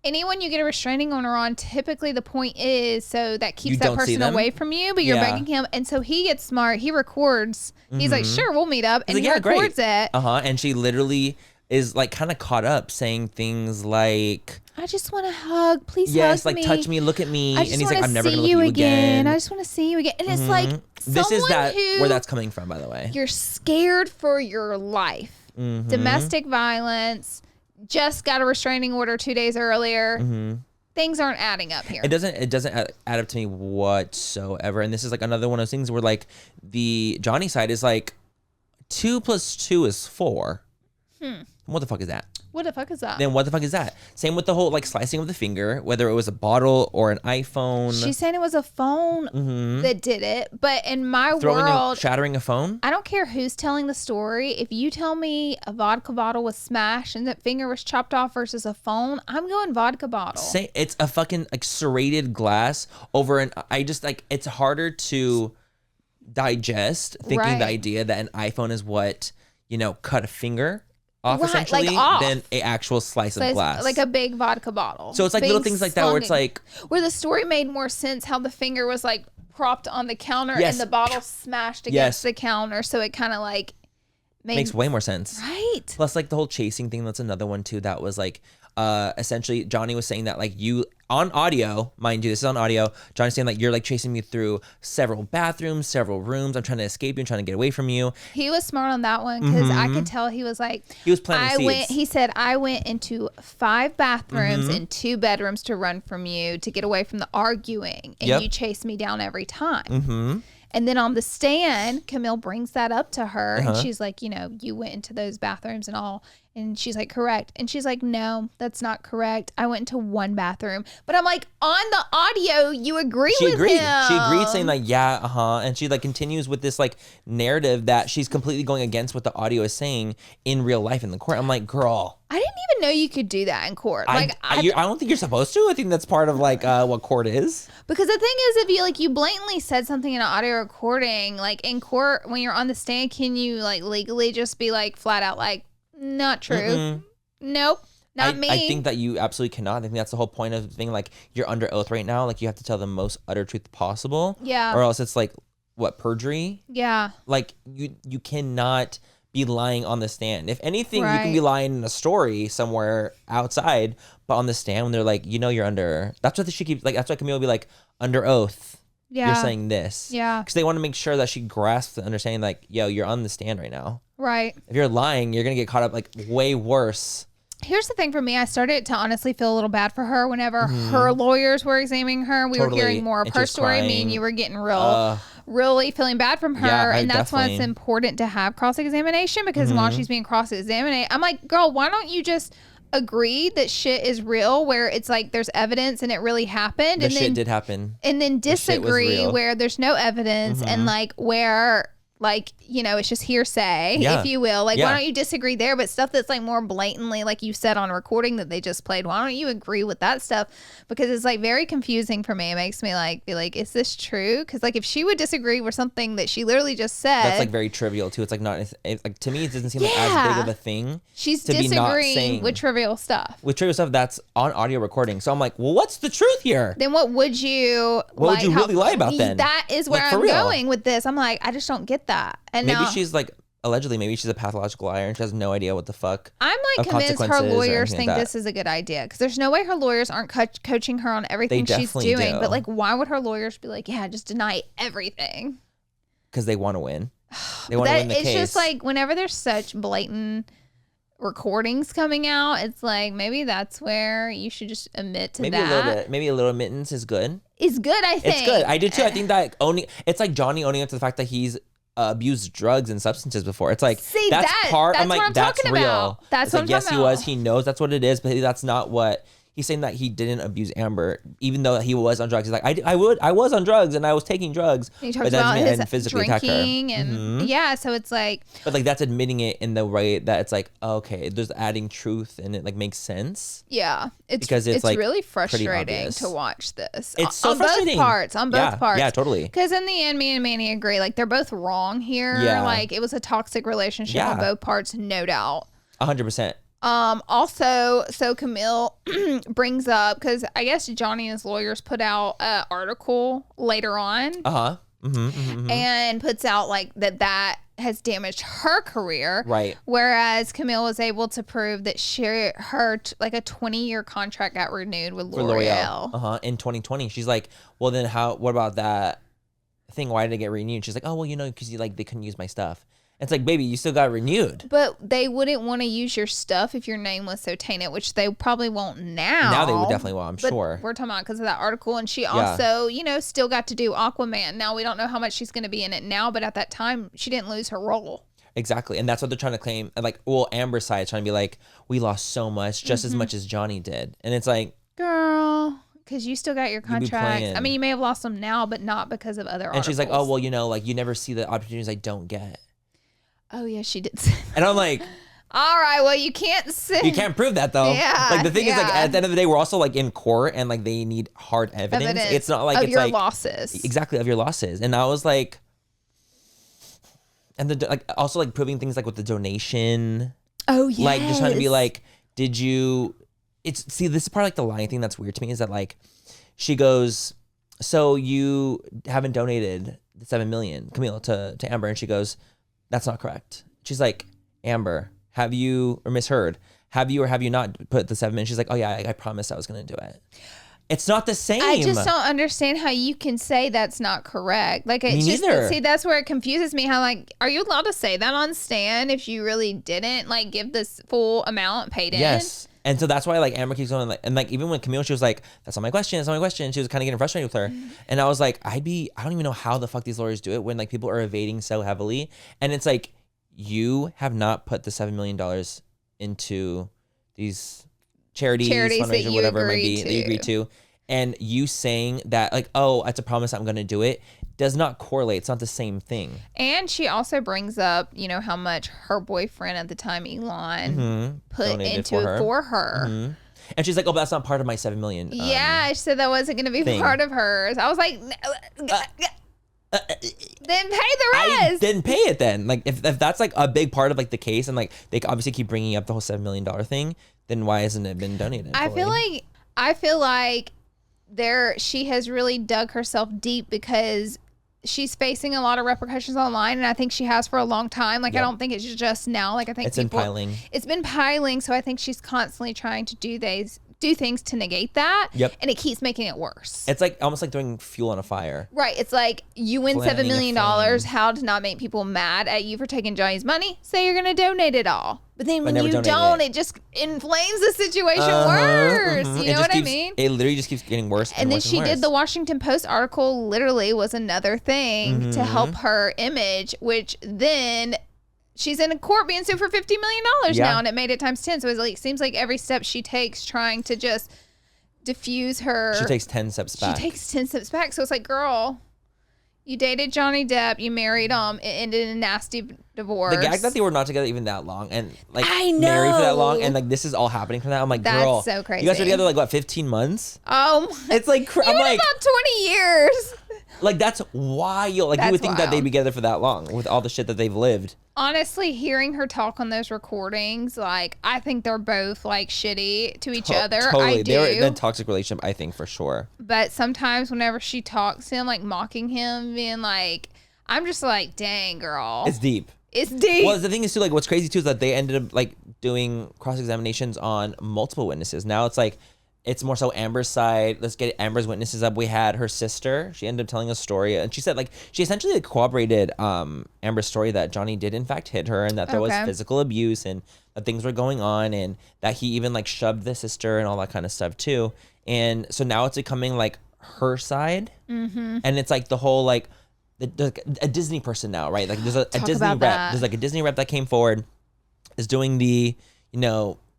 anyone you get a restraining order on, typically the point is so that keeps that person away from you, but you're begging him. And so he gets smart. He records. He's like, sure, we'll meet up. And he records it. And she literally is like kind of caught up saying things like, I just want to hug. Please hug me. Yes, like touch me, look at me. And he's like, I'm never going to look at you again. I just want to see you again. And it's like, this is where that's coming from, by the way. You're scared for your life. Domestic violence. Just got a restraining order 2 days earlier. Things aren't adding up here. It doesn't add up to me whatsoever. And this is like another one of those things where like the Johnny side is like 2 + 2 is 4. What the fuck is that? What the fuck is that? Then what the fuck is that? Same with the whole like slicing of the finger, whether it was a bottle or an iPhone. She's saying it was a phone that did it. But in my world, shattering a phone. I don't care who's telling the story. If you tell me a vodka bottle was smashed and that finger was chopped off versus a phone, I'm going vodka bottle. Say it's a fucking like serrated glass over an. I just like it's harder to digest thinking the idea that an iPhone is what cut a finger off essentially than an actual slice of glass, like a big vodka bottle. So it's like little things like that where it's like where the story made more sense how the finger was like propped on the counter and the bottle smashed against the counter, so it kind of like makes way more sense, right? Plus like the whole chasing thing, that's another one too that was like essentially Johnny was saying that like you on audio, mind you, this is on audio, Johnny's saying like you're like chasing me through several bathrooms, several rooms, I'm trying to escape you, I'm trying to get away from you. He was smart on that one because I could tell he was like, he was planting seeds. He said I went into 5 bathrooms and 2 bedrooms to run from you to get away from the arguing, and you chased me down every time. And then on the stand, Camille brings that up to her, and she's like, you went into those bathrooms and all. And she's like, correct. And she's like, no, that's not correct. I went into 1 bathroom. But I'm like, on the audio, you agree with him. She agreed saying like, And she like continues with this like narrative that she's completely going against what the audio is saying in real life in the court. I'm like, girl. I didn't even know you could do that in court. Like, I don't think you're supposed to. I think that's part of like what court is. Because the thing is, if you blatantly said something in an audio recording, like in court, when you're on the stand, can you like legally just be like flat out like, not true. Nope. Not me. I think that you absolutely cannot. I think that's the whole point of the thing. Like you're under oath right now. Like you have to tell the most utter truth possible. Yeah. Or else it's like what, perjury? Yeah. Like you cannot be lying on the stand. If anything, you can be lying in a story somewhere outside, but on the stand when they're like, you're under. That's what she keeps like. That's why Camille will be like under oath. Yeah. You're saying this. Yeah. Because they want to make sure that she grasps the understanding like, yo, you're on the stand right now. Right. If you're lying, you're going to get caught up like way worse. Here's the thing for me. I started to honestly feel a little bad for her whenever her lawyers were examining her. We were hearing more of her story. Me and you were getting really feeling bad from her. And that's why it's important to have cross-examination, because while she's being cross-examined, I'm like, girl, why don't you just agree that shit is real, where it's like there's evidence and it really happened, and shit did happen, and then disagree where there's no evidence and like where like it's just hearsay, if you will. Like why don't you disagree there? But stuff that's like more blatantly, like you said on recording that they just played, why don't you agree with that stuff? Because it's like very confusing for me. It makes me like be like, is this true? Because like if she would disagree with something that she literally just said, that's like very trivial too. It's like not like, to me it doesn't seem like as big of a thing. She's disagreeing with trivial stuff. That's on audio recording. So I'm like, well, what's the truth here? Then what would you really lie about then? That is where I'm going with this. I'm like, I just don't get that. And maybe she's like, allegedly, maybe she's a pathological liar and she has no idea what the fuck. I'm like convinced her lawyers think this is a good idea, because there's no way her lawyers aren't coaching her on everything she's doing. But like, why would her lawyers be like, yeah, just deny everything? Because they want to win. They want to win the case. It's just like whenever there's such blatant recordings coming out, it's like maybe that's where you should just admit to that. Maybe a little admittance is good. I think it's good. I do too. I think that it's like Johnny owning up to the fact that he's abused drugs and substances before. It's like, See, that's part. that's I'm like, what I'm that's talking real. about. That's it's what like, I'm yes, talking he was. about. He knows that's what it is, but that's not what. He's saying that he didn't abuse Amber, even though he was on drugs. He's like, I was on drugs and I was taking drugs. He but talks that doesn't about mean I his didn't physically attack her. drinking and so it's like. But like that's admitting it in the way that it's like, okay, there's adding truth and it like makes sense. Yeah, Because it's like really frustrating obvious. to watch this. It's so on frustrating. On both parts. Yeah, totally. Because in the end, me and Manny agree. Like they're both wrong here. Yeah. Like it was a toxic relationship on both parts, no doubt. 100%. Also, so Camille brings up, because I guess Johnny and his lawyers put out an article later on. And puts out like that has damaged her career. Right. Whereas Camille was able to prove that her like a 20-year contract got renewed with L'Oreal. In 2020. She's like, well then what about that thing? Why did it get renewed? She's like, oh, well, because they couldn't use my stuff. It's like, baby, you still got renewed. But they wouldn't want to use your stuff if your name was so tainted, which they probably won't now. Now they would definitely will, I'm sure. We're talking about because of that article. And she also, still got to do Aquaman. Now, we don't know how much she's going to be in it now, but at that time, she didn't lose her role. Exactly. And that's what they're trying to claim. Like, well, Amber's side is trying to be like, we lost so much, just as much as Johnny did. And it's like, girl, because you still got your contracts. playing. I mean, you may have lost them now, but not because of other articles. And she's like, oh, well, like, you never see the opportunities I don't get. Oh, yeah, she did say that. And I'm like, all right, well, you can't say. you can't prove that, though. Yeah, like, the thing is, like, at the end of the day, we're also, like, in court, and, like, they need hard evidence. It's not like of it's your like losses. Exactly, of your losses. And I was like, and the like also like proving things like with the donation. Oh yeah. Like just trying to be like, did you? This is part of, like, the lying thing that's weird to me is that, like, she goes, so you haven't donated the $7 million, Camille, to Amber, and she goes, that's not correct. She's like, Amber, have you, or misheard, have you or have you not put the $7 million? She's like, oh yeah, I promised I was gonna do it. It's not the same. I just don't understand how you can say that's not correct. Like, it's Me just, neither. see, that's where it confuses me. How, like, are you allowed to say that on stand if you really didn't, like, give this full amount paid in? Yes. And so that's why, like, Amber keeps going, like, and, like, even when Camille, she was like, that's not my question, that's not my question. She was kind of getting frustrated with her. And I was like, I don't even know how the fuck these lawyers do it when, like, people are evading so heavily. And it's like, you have not put the $7 million into these charities fundraisers, whatever it might be, that you agreed to. And you saying that, like, oh, it's a promise, I'm going to do it, does not correlate. It's not the same thing. And she also brings up, how much her boyfriend at the time, Elon, put Donated into it for her. And she's like, oh, but that's not part of my $7 million. Yeah, she said that wasn't going to be thing. part of hers. I was like, then pay the I rest. didn't pay it then. Like, if that's, like, a big part of, like, the case, and, like, they obviously keep bringing up the whole $7 million thing, then why hasn't it been donated? I feel like she has really dug herself deep because she's facing a lot of repercussions online, and I think she has for a long time. Like, I don't think it's just now. Like, I think it's been piling. It's been piling, so I think she's constantly trying to do things to negate that. Yep. And it keeps making it worse. It's like almost like throwing fuel on a fire. Right. It's like you win $7 million. How to not make people mad at you for taking Johnny's money? Say you're going to donate it all. But then when you don't, it just inflames the situation worse. You know what I mean? It literally just keeps getting worse. And then she did the Washington Post article, literally was another thing to help her image, which then she's in a court being sued for $50 million now, and it made it times 10. So it seems like every step she takes trying to just diffuse her. She takes 10 steps back. So it's like, girl, you dated Johnny Depp, you married him, it ended in a nasty divorce. The gag that they were not together even that long, and, like, I know, married for that long, and, like, this is all happening for that. I'm like, girl, that's so crazy. You guys were together, like, what, 15 months? Oh, it's like, I'm like, about 20 years. Like, that's wild. Like, you would think that they'd be together for that long with all the shit that they've lived. Honestly, hearing her talk on those recordings, like, I think they're both, like, shitty to each other. Totally. I do. They're in a toxic relationship, I think, for sure. But sometimes whenever she talks to him, like, mocking him, being like, I'm just like, dang, girl. It's deep. It's deep. Well, the thing is, too, like, what's crazy, too, is that they ended up, like, doing cross-examinations on multiple witnesses. Now it's like, it's more so Amber's side. Let's get Amber's witnesses up. We had her sister. She ended up telling a story. And she said, like, she essentially, like, corroborated Amber's story that Johnny did, in fact, hit her, and that there was physical abuse, and that things were going on, and that he even, like, shoved the sister and all that kind of stuff, too. And so now it's becoming, like, her side. And it's, like, the whole, like, a Disney person now, right? Like there's a Disney about rep. that. There's like a Disney rep that came forward, is doing the,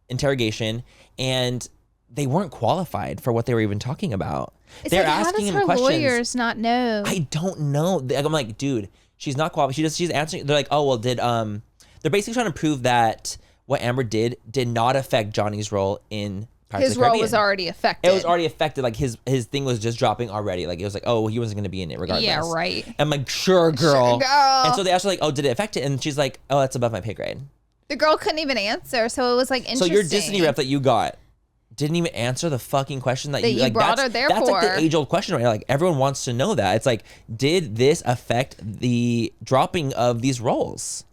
interrogation, and they weren't qualified for what they were even talking about. They're asking him questions. How does her lawyers not know? I don't know. I'm like, dude, she's not qualified. She's answering. They're like, oh, well, they're basically trying to prove that what Amber did not affect Johnny's role in Pirates of the Caribbean. His role was already affected. It was already affected. Like his thing was just dropping already. Like it was like, oh, he wasn't going to be in it regardless. Yeah, right. I'm like, sure, girl. Sure, girl. And so they asked her like, oh, did it affect it? And she's like, oh, that's above my pay grade. The girl couldn't even answer, so it was like interesting. So your Disney rep that you got didn't even answer the fucking question that you like. Brought her there that's for. like the age-old question, right? Like everyone wants to know that. It's like, did this affect the dropping of these roles?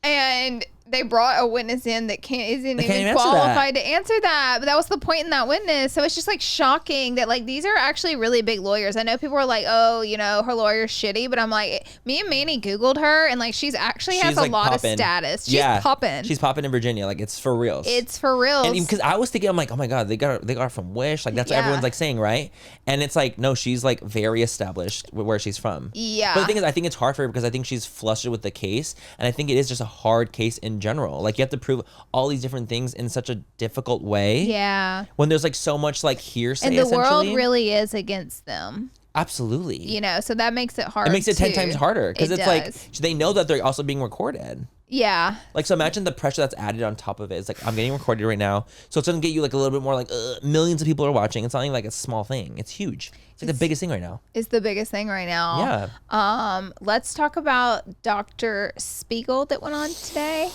And they brought a witness in that isn't even answer qualified to answer that. But that was the point in that witness. So it's just like shocking that like these are actually really big lawyers. I know people are like, oh, her lawyer's shitty, but I'm like, me and Manny Googled her, and like she's has like a lot poppin'. of status. She's popping. She's popping in Virginia. Like it's for real. It's for real. And because I was thinking, I'm like, oh my god, they got her from Wish. Like that's what everyone's like saying, right? And it's like, no, she's like very established where she's from. Yeah. But the thing is, I think it's hard for her because I think she's flustered with the case, and I think it is just a hard case in general. Like you have to prove all these different things in such a difficult way. Yeah. When there's like so much like hearsay, and the world really is against them. Absolutely. So that makes it hard. It makes it 10 times harder because it's like does. they know that they're also being recorded. Yeah. Like, so imagine the pressure that's added on top of it. It's like, I'm getting recorded right now. So it's going to get you like a little bit more like millions of people are watching. It's not even like a small thing. It's huge. It's like the biggest thing right now. It's the biggest thing right now. Yeah. Let's talk about Dr. Spiegel that went on today.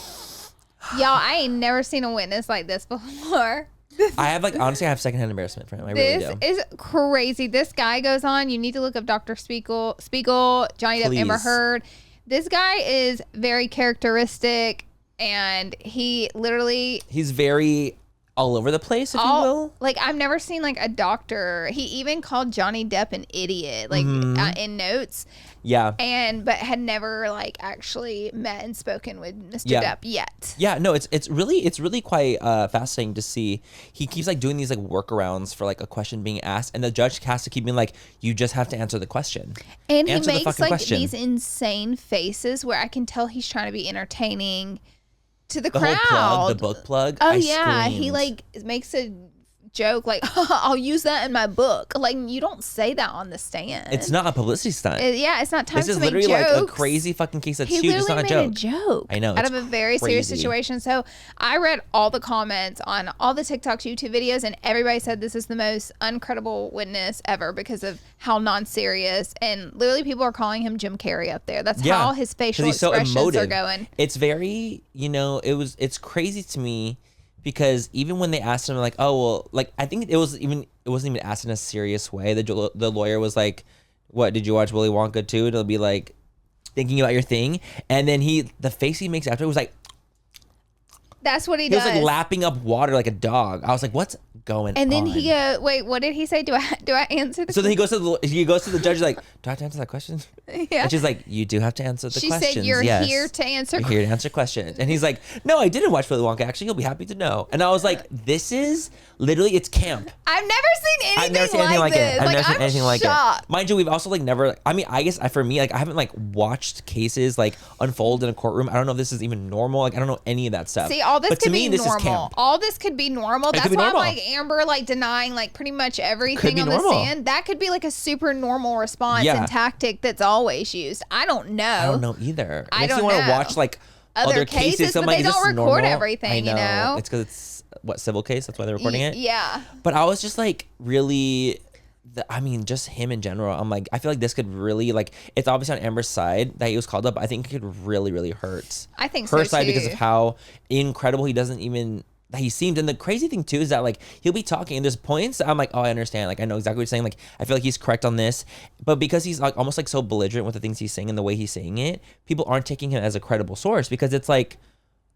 Y'all, I ain't never seen a witness like this before. I have honestly, I have secondhand embarrassment for him. I really do. This is crazy. This guy goes on. You need to look up Dr. Spiegel, Johnny Depp, Amber Heard. This guy is very characteristic, and he's very all over the place, if you will. Like, I've never seen like a doctor. He even called Johnny Depp an idiot, like in notes. Yeah. But had never like actually met and spoken with Mr. Depp yet. Yeah, no, it's really quite fascinating to see. He keeps like doing these like workarounds for like a question being asked, and the judge has to keep being like, you just have to answer the question. And he makes like these insane faces where I can tell he's trying to be entertaining to the crowd. The book plug. Oh yeah, he like makes a joke like, I'll use that in my book. Like, you don't say that on the stand. It's not a publicity stunt. It's not time to make jokes. This is literally like a crazy fucking case that's huge. It's not a joke. He literally made a joke. I know. Out of a very serious situation. So I read all the comments on all the TikToks, YouTube videos, and everybody said this is the most uncredible witness ever because of how non-serious. And literally people are calling him Jim Carrey up there. That's how his facial expressions are going. It's very, it's crazy to me. Because even when they asked him, like, oh, well, like, I think it wasn't even asked in a serious way. The lawyer was like, what, did you watch Willy Wonka too? It'll be like, thinking about your thing. And then the face he makes after it was like. That's what he does. He was like lapping up water like a dog. I was like, what's going on? And then he goes, wait, what did he say? Do I answer the question? So then he goes to the judge like, do I have to answer that question? Yeah. And she's like, you do have to answer the questions. She said, you're here to answer questions. You're here to answer questions. And he's like, no, I didn't watch Willy Wonka. Actually, you'll be happy to know. And I was like, this is literally, it's camp. I've never seen anything like this. I've never seen anything like shocked. it. Mind you, we've also like never, I mean, I guess for me, like I haven't like watched cases like unfold in a courtroom. I don't know if this is even normal. Like I don't know any of that stuff. See, all this but could to be me, normal. All this could be normal. That's why I'm like Amber like denying like pretty much everything on the stand. That could be like a super normal response and tactic that's always used. I don't know. I don't know either. I don't know. want to watch like other cases, but like, they don't record normal? everything. I know. You know, it's because it's what, civil case. That's why they're recording it. Yeah. But I was just like really. I mean, just him in general. I'm like, I feel like this could really like. It's obviously on Amber's side that he was called up. I think it could really, really hurt. I think her so side too. because of how incredible he doesn't even. That he seemed. And the crazy thing too is that like he'll be talking and there's points that I'm like, oh, I understand. Like I know exactly what you're saying. Like I feel like he's correct on this, but because he's like almost like so belligerent with the things he's saying and the way he's saying it, people aren't taking him as a credible source because it's like,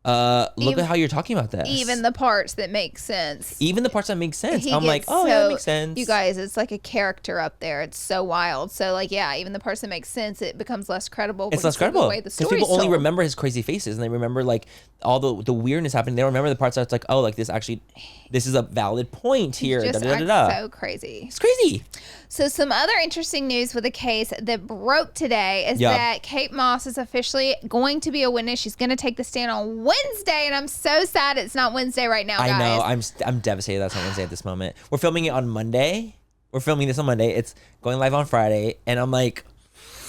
look at how you're talking about this. Even the parts that make sense. Even the parts that make sense. He I'm like, gets oh, so, yeah, that makes sense. You guys, it's like a character up there. It's so wild. So like, yeah, even the parts that make sense, it becomes less credible. It's less credible. The way the because people only remember his crazy faces and they remember like all the weirdness happening. They don't remember the parts that's like, oh, like this is a valid point here. Just da, da, da, da. so crazy. It's crazy. So some other interesting news with the case that broke today is that Kate Moss is officially going to be a witness. She's going to take the stand on Wednesday, and I'm so sad it's not Wednesday right now, guys. I know. I'm devastated that's not Wednesday at this moment. We're filming it on Monday. We're filming this on Monday. It's going live on Friday, and I'm like...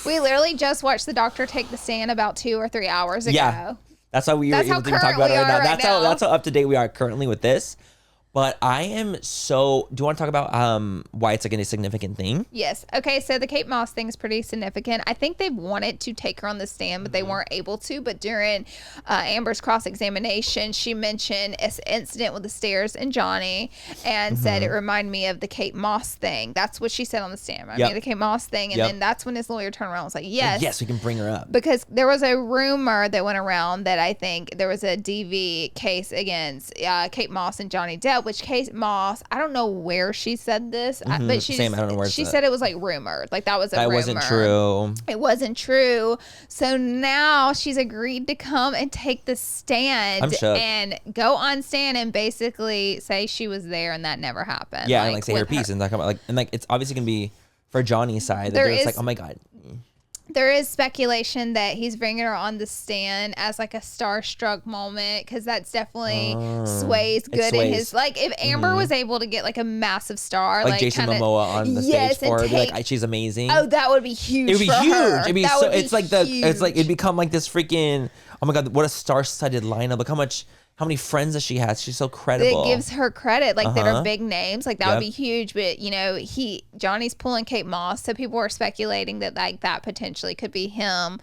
We literally just watched the doctor take the stand about 2 or 3 hours ago. Yeah. That's how we were able to talk about it right now. That's how up to date we are currently with this. But I am so... Do you want to talk about why it's like a significant thing? Yes. Okay, so the Kate Moss thing is pretty significant. I think they wanted to take her on the stand, but they weren't able to. But during Amber's cross-examination, she mentioned an incident with the stairs and Johnny and said it reminded me of the Kate Moss thing. That's what she said on the stand. Reminded me of the Kate Moss thing. And then that's when his lawyer turned around and was like, yes. Yes, we can bring her up. Because there was a rumor that went around that I think there was a DV case against Kate Moss and Johnny Depp, which Kate Moss, I don't know where she said this, but I don't know where she said it was like rumored. Like that was a rumor. That wasn't true. It wasn't true. So now she's agreed to come and take the stand and go on stand and basically say she was there and that never happened. Yeah, and like say her piece and talk about like it's obviously gonna be for Johnny's side. That it's like, oh my God. There is speculation that he's bringing her on the stand as like a starstruck moment because that's definitely sways good in his, like if Amber was able to get like a massive star like Jason Momoa on the stage for her, be like she's amazing. Oh, that would be huge. It would be huge. Her. It'd be that so. It's like huge. It's like it'd become like this freaking. Oh my God! What a star-studded lineup! Look how many friends that she has. She's so credible. It gives her credit, like that are big names. Like that would be huge. But you know, Johnny's pulling Kate Moss, so people are speculating that like that potentially could be him,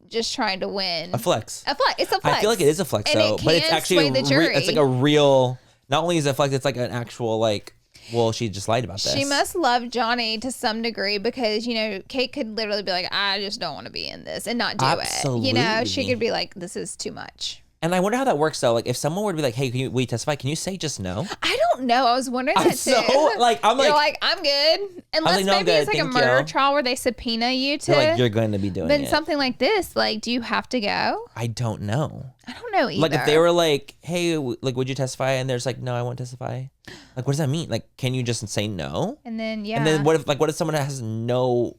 just trying to win. A flex. It's a flex. I feel like it is a flex though, but it's actually it's like a real. Not only is it a flex, it's like an actual like. Well, she just lied about this. She must love Johnny to some degree because, you know, Kate could literally be like, I just don't want to be in this and not do it. You know, she could be like, this is too much. And I wonder how that works though. Like if someone were to be like, hey, will you testify? Can you say just no? I don't know. I was wondering that too. You're like, I'm good. Unless maybe it's like a murder trial where they subpoena you to. They're like, you're going to be doing it. Then something like this, like, do you have to go? I don't know. I don't know either. Like if they were like, hey, like, would you testify? And there's like, no, I won't testify. Like, what does that mean? Like, can you just say no? And then, And then what if someone has no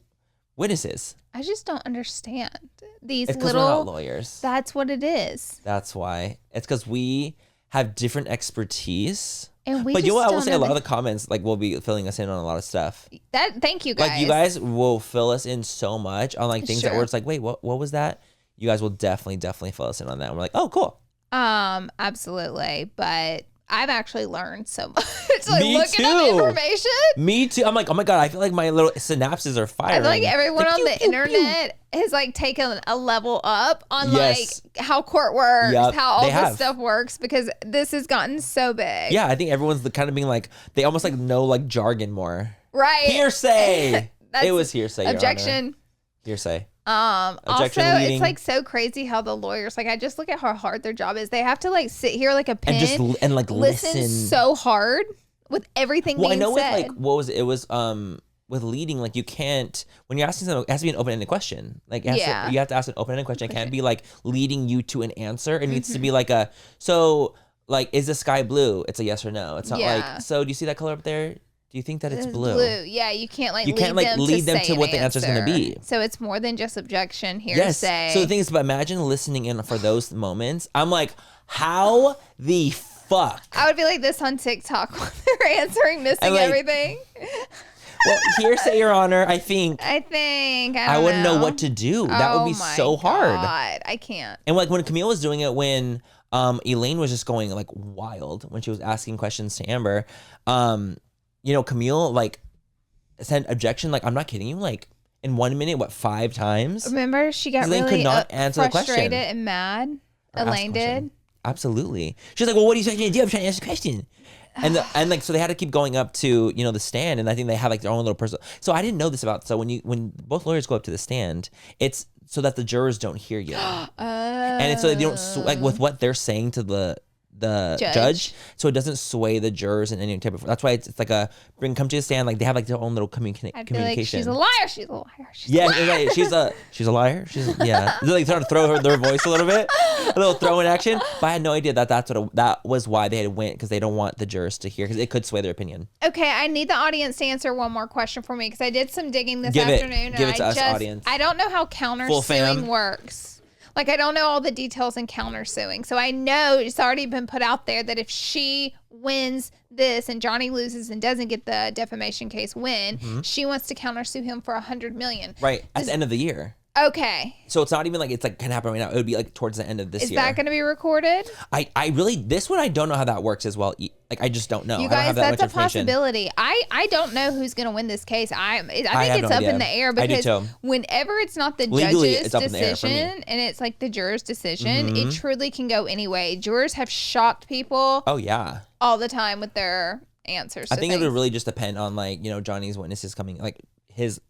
witnesses? I just don't understand these it's little. We're not lawyers. That's what it is. That's why. It's because we have different expertise. And but you know what? I will say a lot of the comments like will be filling us in on a lot of stuff. Thank you guys. Like you guys will fill us in so much on like things that were it's like, wait, what was that? You guys will definitely fill us in on that. And we're like, oh, cool. Absolutely. But I've actually learned so much. Like Me looking too. up information. Me too. I'm like, oh my God, I feel like my little synapses are firing. I feel like everyone on the internet has like taken a level up on like how court works, how all this stuff works, because this has gotten so big. Yeah, I think everyone's kind of being like, they almost like know like jargon more. Right. Hearsay. It was hearsay. Objection. Hearsay. Also, it's like so crazy how the lawyers, like, I just look at how hard their job is. They have to like sit here like a pin and like listen so hard with everything being said. Well, I know with like what was it? It was with leading, like you can't when you're asking something, it has to be an open-ended question. Like you have to ask an open-ended question. It can't be like leading you to an answer. It needs to be like like is the sky blue? It's a yes or no. It's not like so. Do you see that color up there? Do you think that it's blue? Yeah, you can't like lead them to what the answer is going to be. So it's more than just objection, hearsay. Yes. So the thing is, but imagine listening in for those moments. I'm like, how the fuck? I would be like this on TikTok when they're answering missing everything. Well, hearsay, Your Honor. I think. I wouldn't know what to do. That would be so hard. God, I can't. And like when Camille was doing it, when Elaine was just going like wild when she was asking questions to Amber. You know, Camille like sent objection. Like, I'm not kidding you. Like in 1 minute, 5 times? Remember, she got Elaine really could not answer the question. Frustrated and mad. Elaine did. Absolutely. She's like, well, what are you trying to do? I'm trying to answer the question. And like so they had to keep going up to the stand, and I think they have like their own little personal. So I didn't know this about. So when both lawyers go up to the stand, it's so that the jurors don't hear you. And so they don't like with what they're saying to the judge, so it doesn't sway the jurors in any type of. That's why it's like a come to the stand, like they have like their own little communication. Like, she's a liar. She's a liar. Right. She's a liar. They're like trying to throw their voice a little bit, a little throw in action. But I had no idea that was why they had went, because they don't want the jurors to hear, because it could sway their opinion. Okay, I need the audience to answer one more question for me, because I did some digging this afternoon. Give it to us, audience. I don't know how countersuing works. Like, I don't know all the details in countersuing. So I know it's already been put out there that if she wins this and Johnny loses and doesn't get the defamation case win, she wants to countersue him for $100 million. Right. At the end of the year. Okay. So it's not even like it's like can happen right now. It would be like towards the end of this year. Is that going to be recorded? I really, this one I don't know how that works as well. Like I just don't know. You guys, that's a possibility. I don't know who's going to win this case. I think it's up in the air, because whenever it's not the judge's decision and it's like the juror's decision, it truly can go any way. Jurors have shocked people. Oh yeah. All the time with their answers. I think it would really just depend on like, you know, Johnny's witnesses coming, like his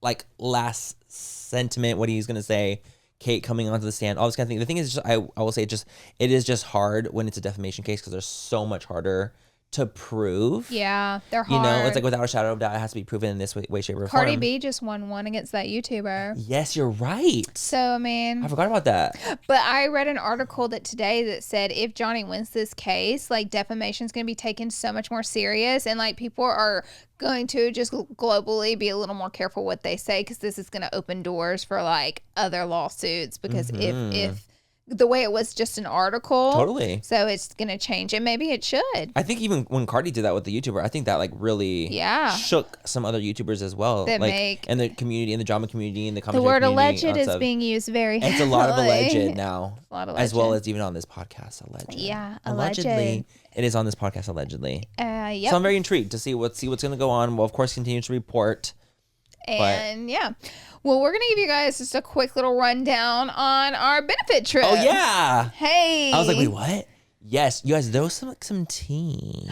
like last sentiment, what he's gonna say, Kate coming onto the stand, all this kind of thing. The thing is, just, I will say, it is just hard when it's a defamation case, because they're so much harder to prove. Yeah, they're hard. You know, it's like without a shadow of doubt, it has to be proven in this way, shape, or form. Cardi B just won one against that YouTuber. Yes, you're right. So, I mean, I forgot about that. But I read an article today that said if Johnny wins this case, like defamation is going to be taken so much more serious, and like people are going to just globally be a little more careful what they say, because this is going to open doors for like other lawsuits, because if the way it was just an article. Totally. So it's going to change, and maybe it should. I think even when Cardi did that with the YouTuber, I think that like really shook some other YouTubers as well. That like in the community, in the drama community, in the commentary The word community, alleged is being used very heavily. It's a lot of alleged now. A lot of alleged. As well as even on this podcast, alleged. Yeah, allegedly. It is on this podcast, allegedly. Yep. So I'm very intrigued to see what's going to go on. We'll, of course, continue to report. And well, we're going to give you guys just a quick little rundown on our benefit trip. Oh, yeah. Hey. I was like, wait, what? Yes. You guys, there was some tea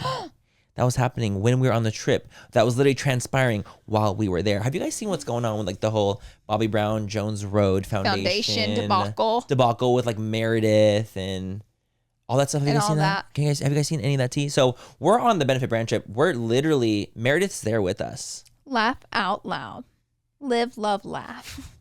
that was happening when we were on the trip that was literally transpiring while we were there. Have you guys seen what's going on with like the whole Bobbi Brown Jones Road Foundation debacle with like Meredith and all that stuff? Have you guys seen that? Have you guys seen any of that tea? So we're on the benefit brand trip. We're literally, Meredith's there with us. Laugh out loud. Live, love, laugh.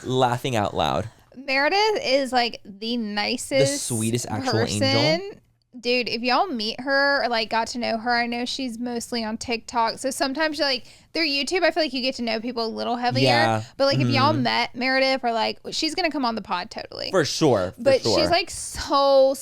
Laughing out loud. Meredith is like the nicest, the sweetest actual person. Angel. Dude, if y'all meet her or like got to know her, I know she's mostly on TikTok. So sometimes like through YouTube, I feel like you get to know people a little heavier. Yeah. But like if y'all met Meredith, or like she's gonna come on the pod totally. For sure. But she's like so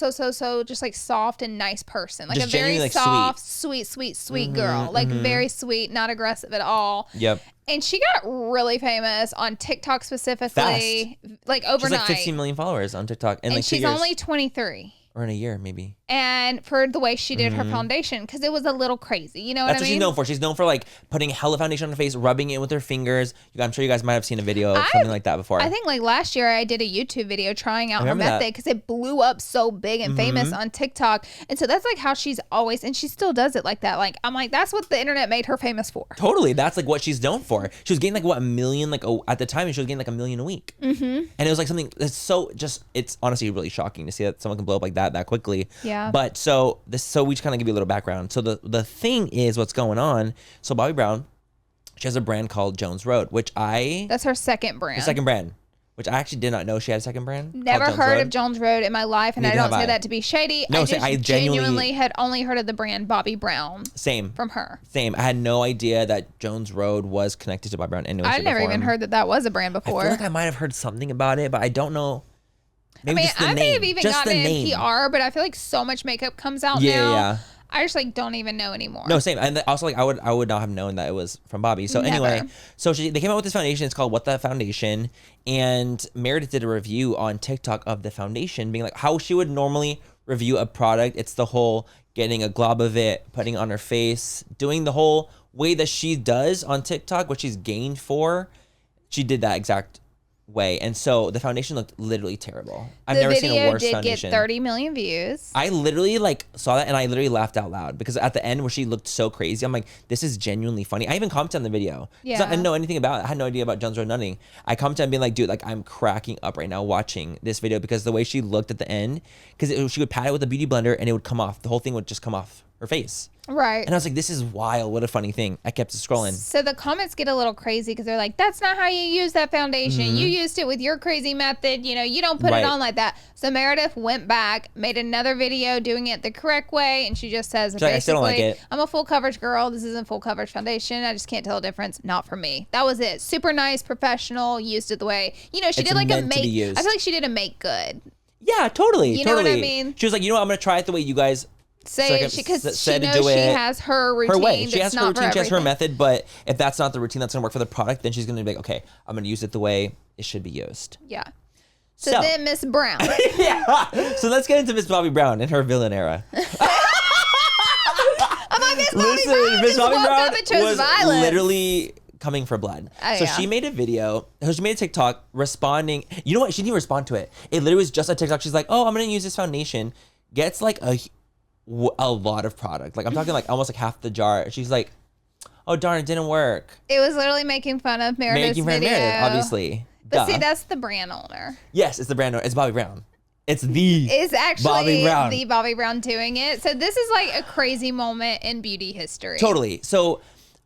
just like soft and nice person. Like just a very like soft, sweet girl. Like very sweet, not aggressive at all. Yep. And she got really famous on TikTok specifically. Fast. Like overnight. She's like 15 million followers on TikTok. And like she's only 23. Or in a year, maybe. And for the way she did her foundation, because it was a little crazy. You know what I mean? That's what she's known for. She's known for like putting hella foundation on her face, rubbing it with her fingers. I'm sure you guys might have seen a video of something like that before. I think like last year I did a YouTube video trying out her method, because it blew up so big and famous on TikTok. And so that's like how she's always, and she still does it like that. Like, I'm like, that's what the internet made her famous for. Totally. That's like what she's known for. She was getting like what, 1 million, like at the time, she was getting like 1 million a week. And it was like something that's so just, it's honestly really shocking to see that someone can blow up like that quickly. Yeah. But so we just kind of give you a little background. So the thing is what's going on. So Bobbi Brown, she has a brand called Jones Road, that's her second brand. Her second brand, which I actually did not know she had a second brand. Never heard of Jones Road in my life, and I don't say that to be shady. No, I genuinely had only heard of the brand Bobbi Brown. Same. From her. Same. I had no idea that Jones Road was connected to Bobbi Brown. I'd never even heard that was a brand before. I feel like I might have heard something about it, but I don't know. Maybe I may have even gotten it in PR, but I feel like so much makeup comes out now. Yeah. I just like don't even know anymore. No, same. And also like I would not have known that it was from Bobbi. So anyway, so they came out with this foundation. It's called What the Foundation. And Meredith did a review on TikTok of the foundation, being like how she would normally review a product. It's the whole getting a glob of it, putting it on her face, doing the whole way that she does on TikTok, what she's gained for. She did that exact way. And so the foundation looked literally terrible. I've The never seen a video worse did foundation. get 30 million views. I literally like saw that and I literally laughed out loud because at the end where she looked so crazy, I'm like, this is genuinely funny. I even commented on the video. 'Cause Yeah. I didn't know anything about it. I had no idea about Jones Road Nutting. I commented and being like, dude, like I'm cracking up right now watching this video because the way she looked at the end, because she would pat it with a beauty blender and it would come off. The whole thing would just come off her face. Right. And I was like, this is wild. What a funny thing. I kept scrolling. So the comments get a little crazy because they're like, that's not how you use that foundation. You used it with your crazy method. You know, you don't put Right. it on like that. So Meredith went back, made another video doing it the correct way. And she just says, She's like, I still don't like basically, it. I'm a full coverage girl. This isn't full coverage foundation. I just can't tell the difference. Not for me. That was it. Super nice, professional, used it the way, you know, she It's did like a meant to make. be used. I feel like she did a make good. Yeah, totally. You know what I totally. mean? She was like, you know what? I'm going to try it the way you guys Say like, because she said to knows do she it has her routine. her way. She that's has her not for routine, she has her everything. method, but if that's not the routine that's gonna work for the product, then she's gonna be like, okay, I'm gonna use it the way it should be used. Yeah. So So- then Miss Brown. Yeah. So let's get into Miss Bobbi Brown in her villain era. I'm like, Miss Bobby Listen, Brown Miss just Bobbi woke Brown up and chose was violence. literally coming for blood. Oh, So yeah. she made a video, she made a TikTok responding. You know what? She didn't even respond to it. It literally was just a TikTok. She's like, oh, I'm gonna use this foundation. Gets like a lot of product. Like I'm talking like almost like half the jar. She's like, oh darn, it didn't work. It was literally making fun of Meredith's Making fun of video. Meredith, obviously. But see, Duh. that's the brand owner. Yes, it's the brand owner. It's Bobbi Brown. It's the Is actually Bobbi Brown. the Bobbi Brown doing it. So this is like a crazy moment in beauty history. Totally. So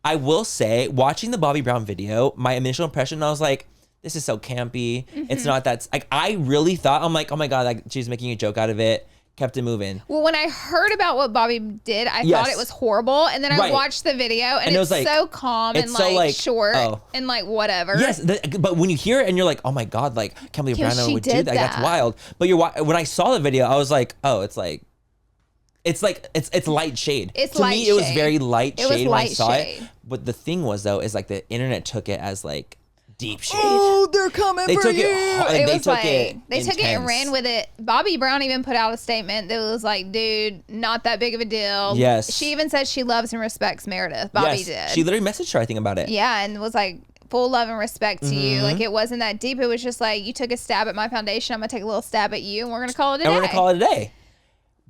I will say, watching the Bobbi Brown video, my initial impression, I was like, this is so campy. It's not that, like, I really thought, I'm like, oh my God, like she's making a joke out of it. Kept it moving. Well, when I heard about what Bobby did, I Yes. thought it was horrible. And then I Right. watched the video and And it it's was like- so calm and it's so, like like, short oh. and like whatever. Yes, but when you hear it and you're like, oh my God, like, I can't believe Yeah, Brown owner she would do did that. That's that. wild. But when I saw the video, I was like, oh, it's light shade. It's to light me, it was shade. very light It was shade when I light saw shade. it. But the thing was though, is like the internet took it as like deep shade. Oh, they're coming They for took you. it hard. It They was took like it they took it and intense. ran with it. Bobby Brown even put out a statement that was like, "Dude, not that big of a deal." Yes. She even said she loves and respects Meredith. Bobby Yes, did. she literally messaged her, I think, about it. Yeah, and was like full love and respect to you. Mm-hmm. Like it wasn't that deep. It was just like you took a stab at my foundation. I'm gonna take a little stab at you, and we're gonna call it a day. And we're gonna call it a day.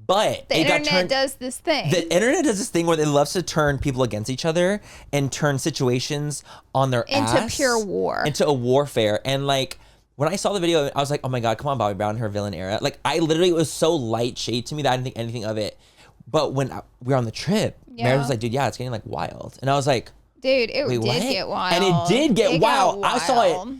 But the it got internet turned. does this thing. The internet does this thing where it loves to turn people against each other and turn situations on their Into ass, pure war. into a warfare. And like when I saw the video, I was like, oh my God, come on, Bobbi Brown, her villain era. Like I literally, it was so light shade to me that I didn't think anything of it. But when we were on the trip, Yeah. Meredith was like, dude, yeah, it's getting like wild. And I was like, Dude, it wait, did what? get wild. And it did get It got wild. I saw it wild.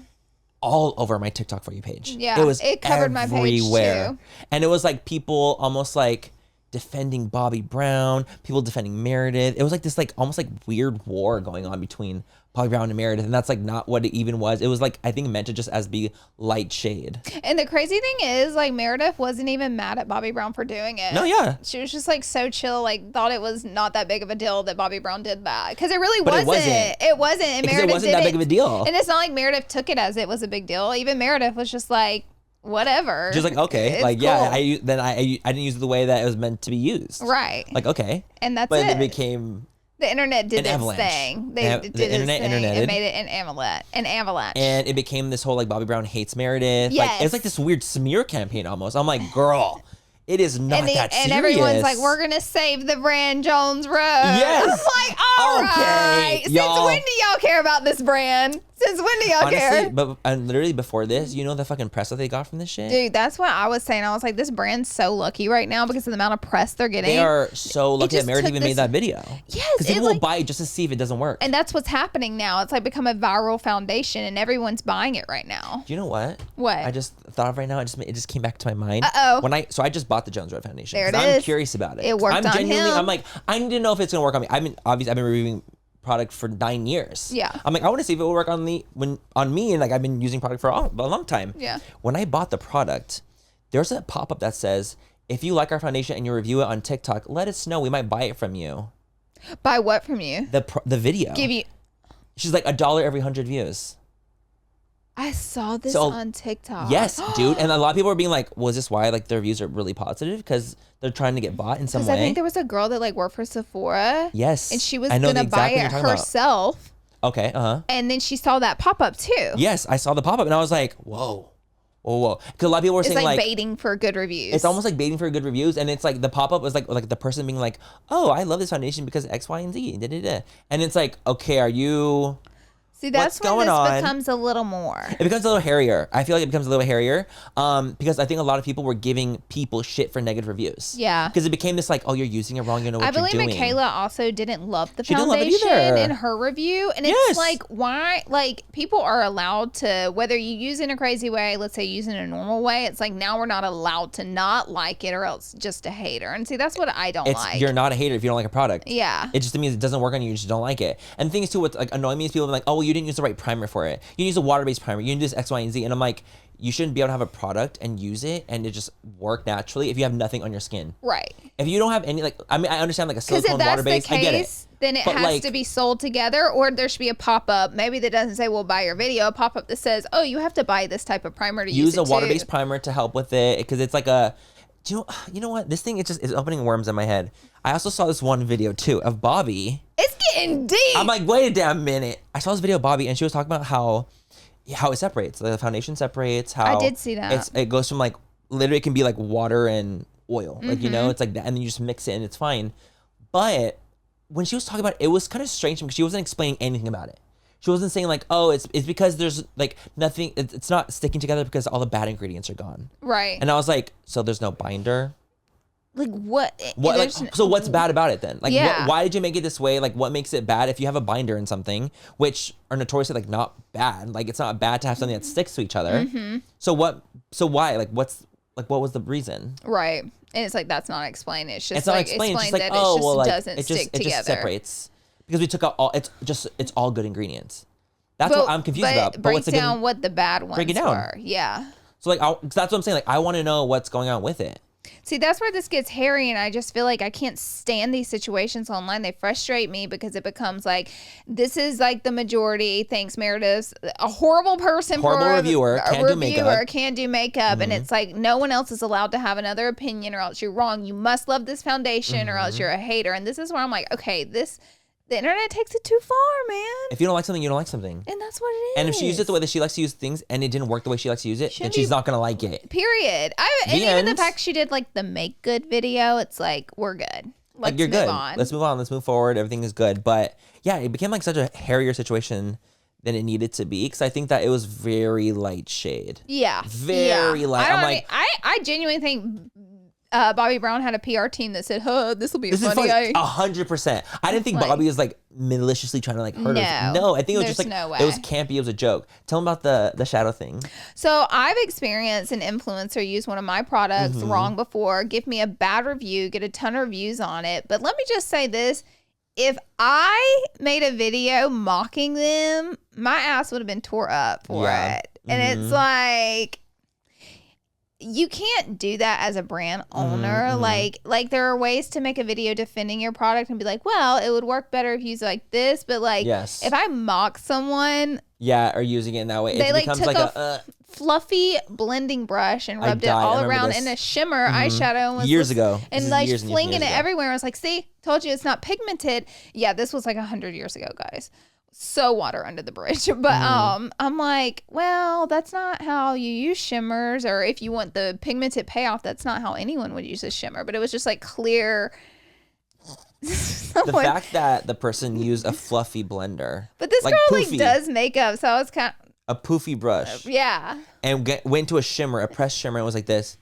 all over my TikTok For You page. Yeah, it was it covered my page, everywhere. too. And it was like people almost like defending Bobbi Brown, people defending Meredith. It was like this like almost like weird war going on between Bobbi Brown and Meredith, and that's like not what it even was. It was like I think meant to just as be light shade. And the crazy thing is, like Meredith wasn't even mad at Bobby Brown for doing it. No, yeah. She was just like so chill, like thought it was not that big of a deal that Bobby Brown did that. Because it really But it wasn't. wasn't. It wasn't. And Because it Meredith wasn't did that big of a deal. And it's not like Meredith took it as it was a big deal. Even Meredith was just like, whatever. Just like okay, It's like yeah, cool. I didn't use it the way that it was meant to be used. Right. Like okay. And that's but it. it became The internet did An its avalanche. thing. They The did its internet thing. interneted. It made it an avalanche. and it became this whole like Bobbi Brown hates Meredith. Like Yes. it's like this weird smear campaign almost. I'm like, girl, it is not that serious. And everyone's like, we're gonna save the brand Jones Road. Yes. I'm like, all right. Okay, Since y'all. when do y'all care about this brand? Since when do y'all Honestly, care? but and literally before this, you know the fucking press that they got from this shit? Dude, that's what I was saying. I was like, this brand's so lucky right now because of the amount of press they're getting. They are so lucky that just Meredith took even this- made that video. Yes, Because it people will like- buy it just to see if it doesn't work. And that's what's happening now. It's like become a viral foundation and everyone's buying it right now. Do you know what? What? I just thought of right now. It just came back to my mind. Uh-oh. So I just bought the Jones Road Foundation. There it 'cause I'm is. curious about it. It worked I'm on genuinely, him. I'm like, I need to know if it's gonna work on me. I've been reviewing product for 9 years. Yeah. I'm like, I want to see if it will work on me, and like I've been using product for a long time. Yeah. When I bought the product, there's a pop-up that says, if you like our foundation and you review it on TikTok, let us know. We might buy it from you. Buy what from you? The video. Give you. She's like $1 every 100 views. I saw this So- on TikTok. Yes, dude. And a lot of people are being like, well, is this why like their reviews are really positive? Because they're trying to get bought in some Because way. I think there was a girl that like worked for Sephora. Yes. And she was I know gonna buy exactly what it you're talking about. herself. Okay. And then she saw that pop up too. Yes, I saw the pop up and I was like, whoa. Because a lot of people were saying like baiting for good reviews. It's almost like baiting for good reviews, and it's like the pop up was like the person being like, "Oh, I love this foundation because X, Y, and Z." And it's like, okay, are you? See, that's when this becomes a little more. It becomes a little hairier. I feel like it becomes a little hairier because I think a lot of people were giving people shit for negative reviews. Yeah. Because it became this like, oh, you're using it wrong. You know what you're doing. I believe Michaela also didn't love the foundation in her review. And it's like, why? Like, people are allowed to, whether you use it in a crazy way, let's say use it in a normal way, it's like now we're not allowed to not like it or else just a hater. And see, that's what I don't like. You're not a hater if you don't like a product. Yeah. It just means it doesn't work on you. You just don't like it. And the thing is, too, what's like annoying me is people are like, oh, well, you didn't use the right primer for it. You use a water-based primer. You use X, Y, and Z. And I'm like, you shouldn't be able to have a product and use it and it just work naturally if you have nothing on your skin. Right. If you don't have any, like, I mean, I understand like a silicone water-based. I get it. Then it has to be sold together, or there should be a pop-up. Maybe that doesn't say, "We'll buy your video." A pop-up that says, "Oh, you have to buy this type of primer to use it." Use a water-based primer to help with it because it's like a. You know what? This thing is opening worms in my head. I also saw this one video too of Bobbi. It's getting deep. I'm like, wait a damn minute. I saw this video of Bobbi and she was talking about how it separates. The foundation separates. How I did see that. It goes from like literally it can be like water and oil. Like it's like that, and then you just mix it and it's fine. But when she was talking about it, it was kind of strange because she wasn't explaining anything about it. She wasn't saying like, oh, it's because there's like nothing. It's not sticking together because all the bad ingredients are gone. Right. And I was like, so there's no binder. Like what? Like, so what's bad about it then? Like, why did you make it this way? Like, what makes it bad if you have a binder in something, which are notoriously like not bad? Like, it's not bad to have something that sticks to each other. So what? So why? Like, what was the reason? Right. And it's like that's not explained. It's just not like explained. It's like, that oh, it just well, like, doesn't stick together. It just separates because we took out all. It's all good ingredients. That's what I'm confused about. But break down what the bad ones were. Yeah. So like, that's what I'm saying. Like, I want to know what's going on with it. See, that's where this gets hairy, and I just feel like I can't stand these situations online. They frustrate me because it becomes like, this is like the majority. Thanks, Meredith. A horrible person, horrible reviewer, can't do makeup, and it's like no one else is allowed to have another opinion, or else you're wrong. You must love this foundation, or else you're a hater. And this is where I'm like, okay, the internet takes it too far, man. If you don't like something, you don't like something. And that's what it is. And if she used it the way that she likes to use things and it didn't work the way she likes to use it, then she's not going to like it. Period. And even the fact she did like the make good video, it's like, we're good. Let's move on. Let's move on. Let's move forward. Everything is good. But yeah, it became like such a hairier situation than it needed to be because I think that it was very light shade. Yeah. Very light. I genuinely think Bobbi Brown had a PR team that said, this will be funny. 100%. I didn't think Bobbi was like maliciously trying to like hurt us. No, I think it was just like, it was campy. It was a joke. Tell them about the shadow thing. So I've experienced an influencer use one of my products wrong before, give me a bad review, get a ton of reviews on it. But let me just say this. If I made a video mocking them, my ass would have been tore up for it. And it's like, you can't do that as a brand owner. Like there are ways to make a video defending your product and be like, well, it would work better if you use like this. But like, if I mock someone, or using it in that way, they becomes took like a fluffy blending brush and rubbed it all around in a shimmer eyeshadow and years ago, and like flinging it everywhere. I was like, see, told you it's not pigmented. Yeah, this was like 100 years ago, guys. So water under the bridge. But I'm like, well, that's not how you use shimmers, or if you want the pigmented payoff, that's not how anyone would use a shimmer. But it was just like clear. The fact that the person used a fluffy blender. But this girl poofy, like does makeup, so I was kind of a poofy brush. And went to a shimmer, a pressed shimmer, and was like this.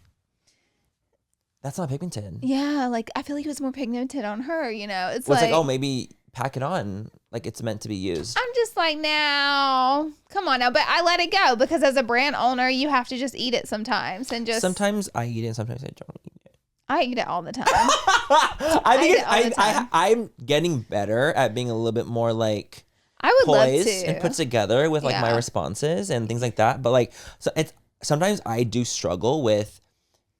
That's not pigmented. Yeah, like I feel like it was more pigmented on her, you know. It's like, oh, maybe pack it on like it's meant to be used. I'm just like, now, come on now. But I let it go because as a brand owner, you have to just eat it sometimes. And just sometimes I eat it and sometimes I don't eat it. I eat it all the time. I'm getting better at being a little bit more like I would love poised to and put together with like my responses and things like that. But like, so it's sometimes I do struggle with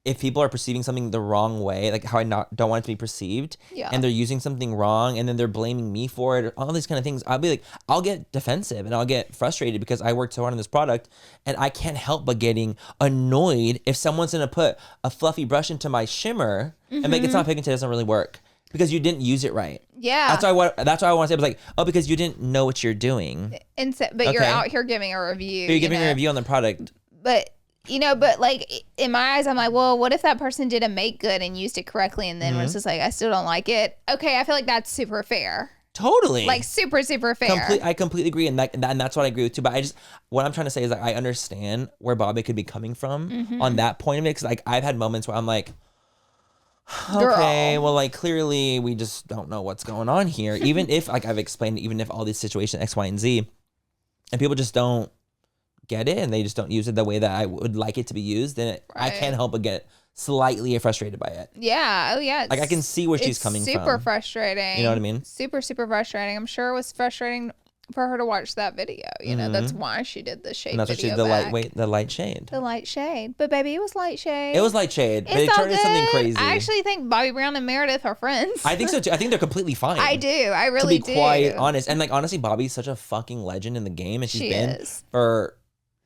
if people are perceiving something the wrong way, like how I don't want it to be perceived, and they're using something wrong, and then they're blaming me for it, or all these kind of things, I'll be like, I'll get defensive and I'll get frustrated because I worked so hard on this product, and I can't help but getting annoyed if someone's gonna put a fluffy brush into my shimmer and make it's not pigmented, it doesn't really work. Because you didn't use it right. Yeah. That's why I want to say. It was like, oh, because you didn't know what you're doing. And so, but you're out here giving a review. But you're giving a review on the product. But like in my eyes, I'm like, well, what if that person did a make good and used it correctly, and then was just like, I still don't like it. Okay, I feel like that's super fair. Totally. Like super, super fair. I completely agree, and that's what I agree with too. But what I'm trying to say is that I understand where Bobbi could be coming from on that point of it, because like I've had moments where I'm like, okay, well, like clearly we just don't know what's going on here. Even if like I've explained, even if all these situations X, Y, and Z, and people just don't get it and they just don't use it the way that I would like it to be used, then I can't help but get slightly frustrated by it. Yeah. Oh yeah. Like I can see where she's coming from. Super frustrating. You know what I mean? Super, super frustrating. I'm sure it was frustrating for her to watch that video. You know, that's why she did the shade. And that's what she did, the light shade. The light shade. But baby, it was light shade. It was light shade. But It's it all turned into something good. crazy. I actually think Bobbi Brown and Meredith are friends. I think so too. I think they're completely fine. I do. I really do. To be quite honest. And like honestly, Bobbi's such a fucking legend in the game, and she's been for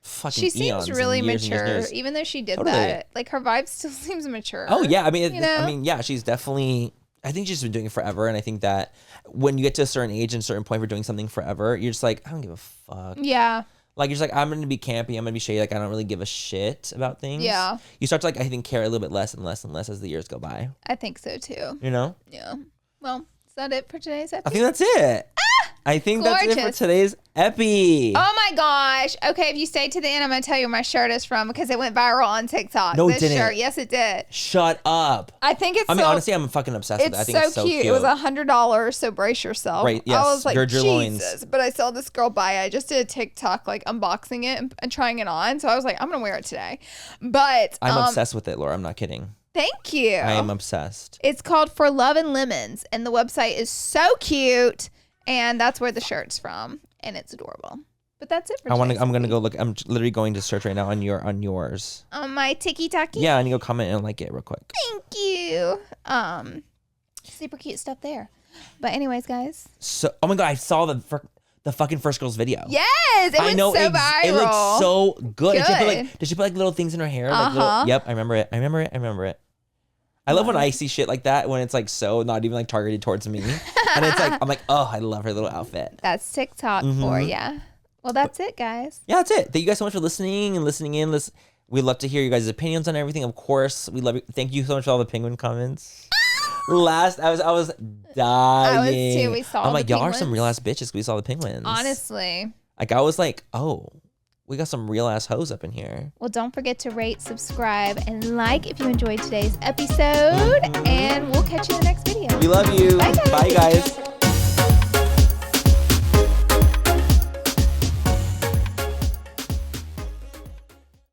fucking She seems really mature, and years. even though she did that. Like her vibe still seems mature. Oh yeah, I mean, yeah, she's definitely. I think she's been doing it forever, and I think that when you get to a certain age and a certain point for doing something forever, you're just like, I don't give a fuck. Yeah. Like you're just like, I'm gonna be campy, I'm gonna be shady. Like I don't really give a shit about things. Yeah. You start to like, I think, care a little bit less and less and less as the years go by. I think so too. You know? Yeah. Well, is that it for today's episode? I think that's it. I think that's it for today's epi. Oh my gosh. Okay, if you stay to the end, I'm going to tell you where my shirt is from because it went viral on TikTok. No, it didn't. Shirt. Yes, it did. Shut up. I think it's honestly, I'm fucking obsessed with it. I think it's so cute. It was $100, so brace yourself. Right, yes. I was like, Gird your Jesus. loins. But I saw this girl buy it. I just did a TikTok, like, unboxing it and trying it on. So I was like, I'm going to wear it today. But I'm obsessed with it, Laura. I'm not kidding. Thank you. I am obsessed. It's called For Love and Lemons, and the website is so cute. And that's where the shirt's from, and it's adorable. But that's it for today. I'm gonna go look. I'm literally going to search right now on yours. On my TikTok. Yeah, and you go comment and like it real quick. Thank you. Super cute stuff there. But anyways, guys. So, oh my god, I saw the fucking First Girls video. Yes, it went so viral. It looked so good. Did she put like little things in her hair? Yep, I remember it. I love when I see shit like that, when it's like so not even like targeted towards me. And it's like, I'm like, oh, I love her little outfit. That's TikTok for ya. Well, that's it, guys. Yeah, that's it. Thank you guys so much for listening and listening in. We'd love to hear you guys' opinions on everything. Of course, we love you. Thank you so much for all the penguin comments. I was dying. I was too. We saw I'm like, the y'all are penguins. some real ass bitches. We saw the penguins. Honestly. Like I was like, oh, we got some real ass hoes up in here. Well, don't forget to rate, subscribe, and like if you enjoyed today's episode. And we'll catch you in the next video. We love you. Bye, guys. Bye, guys.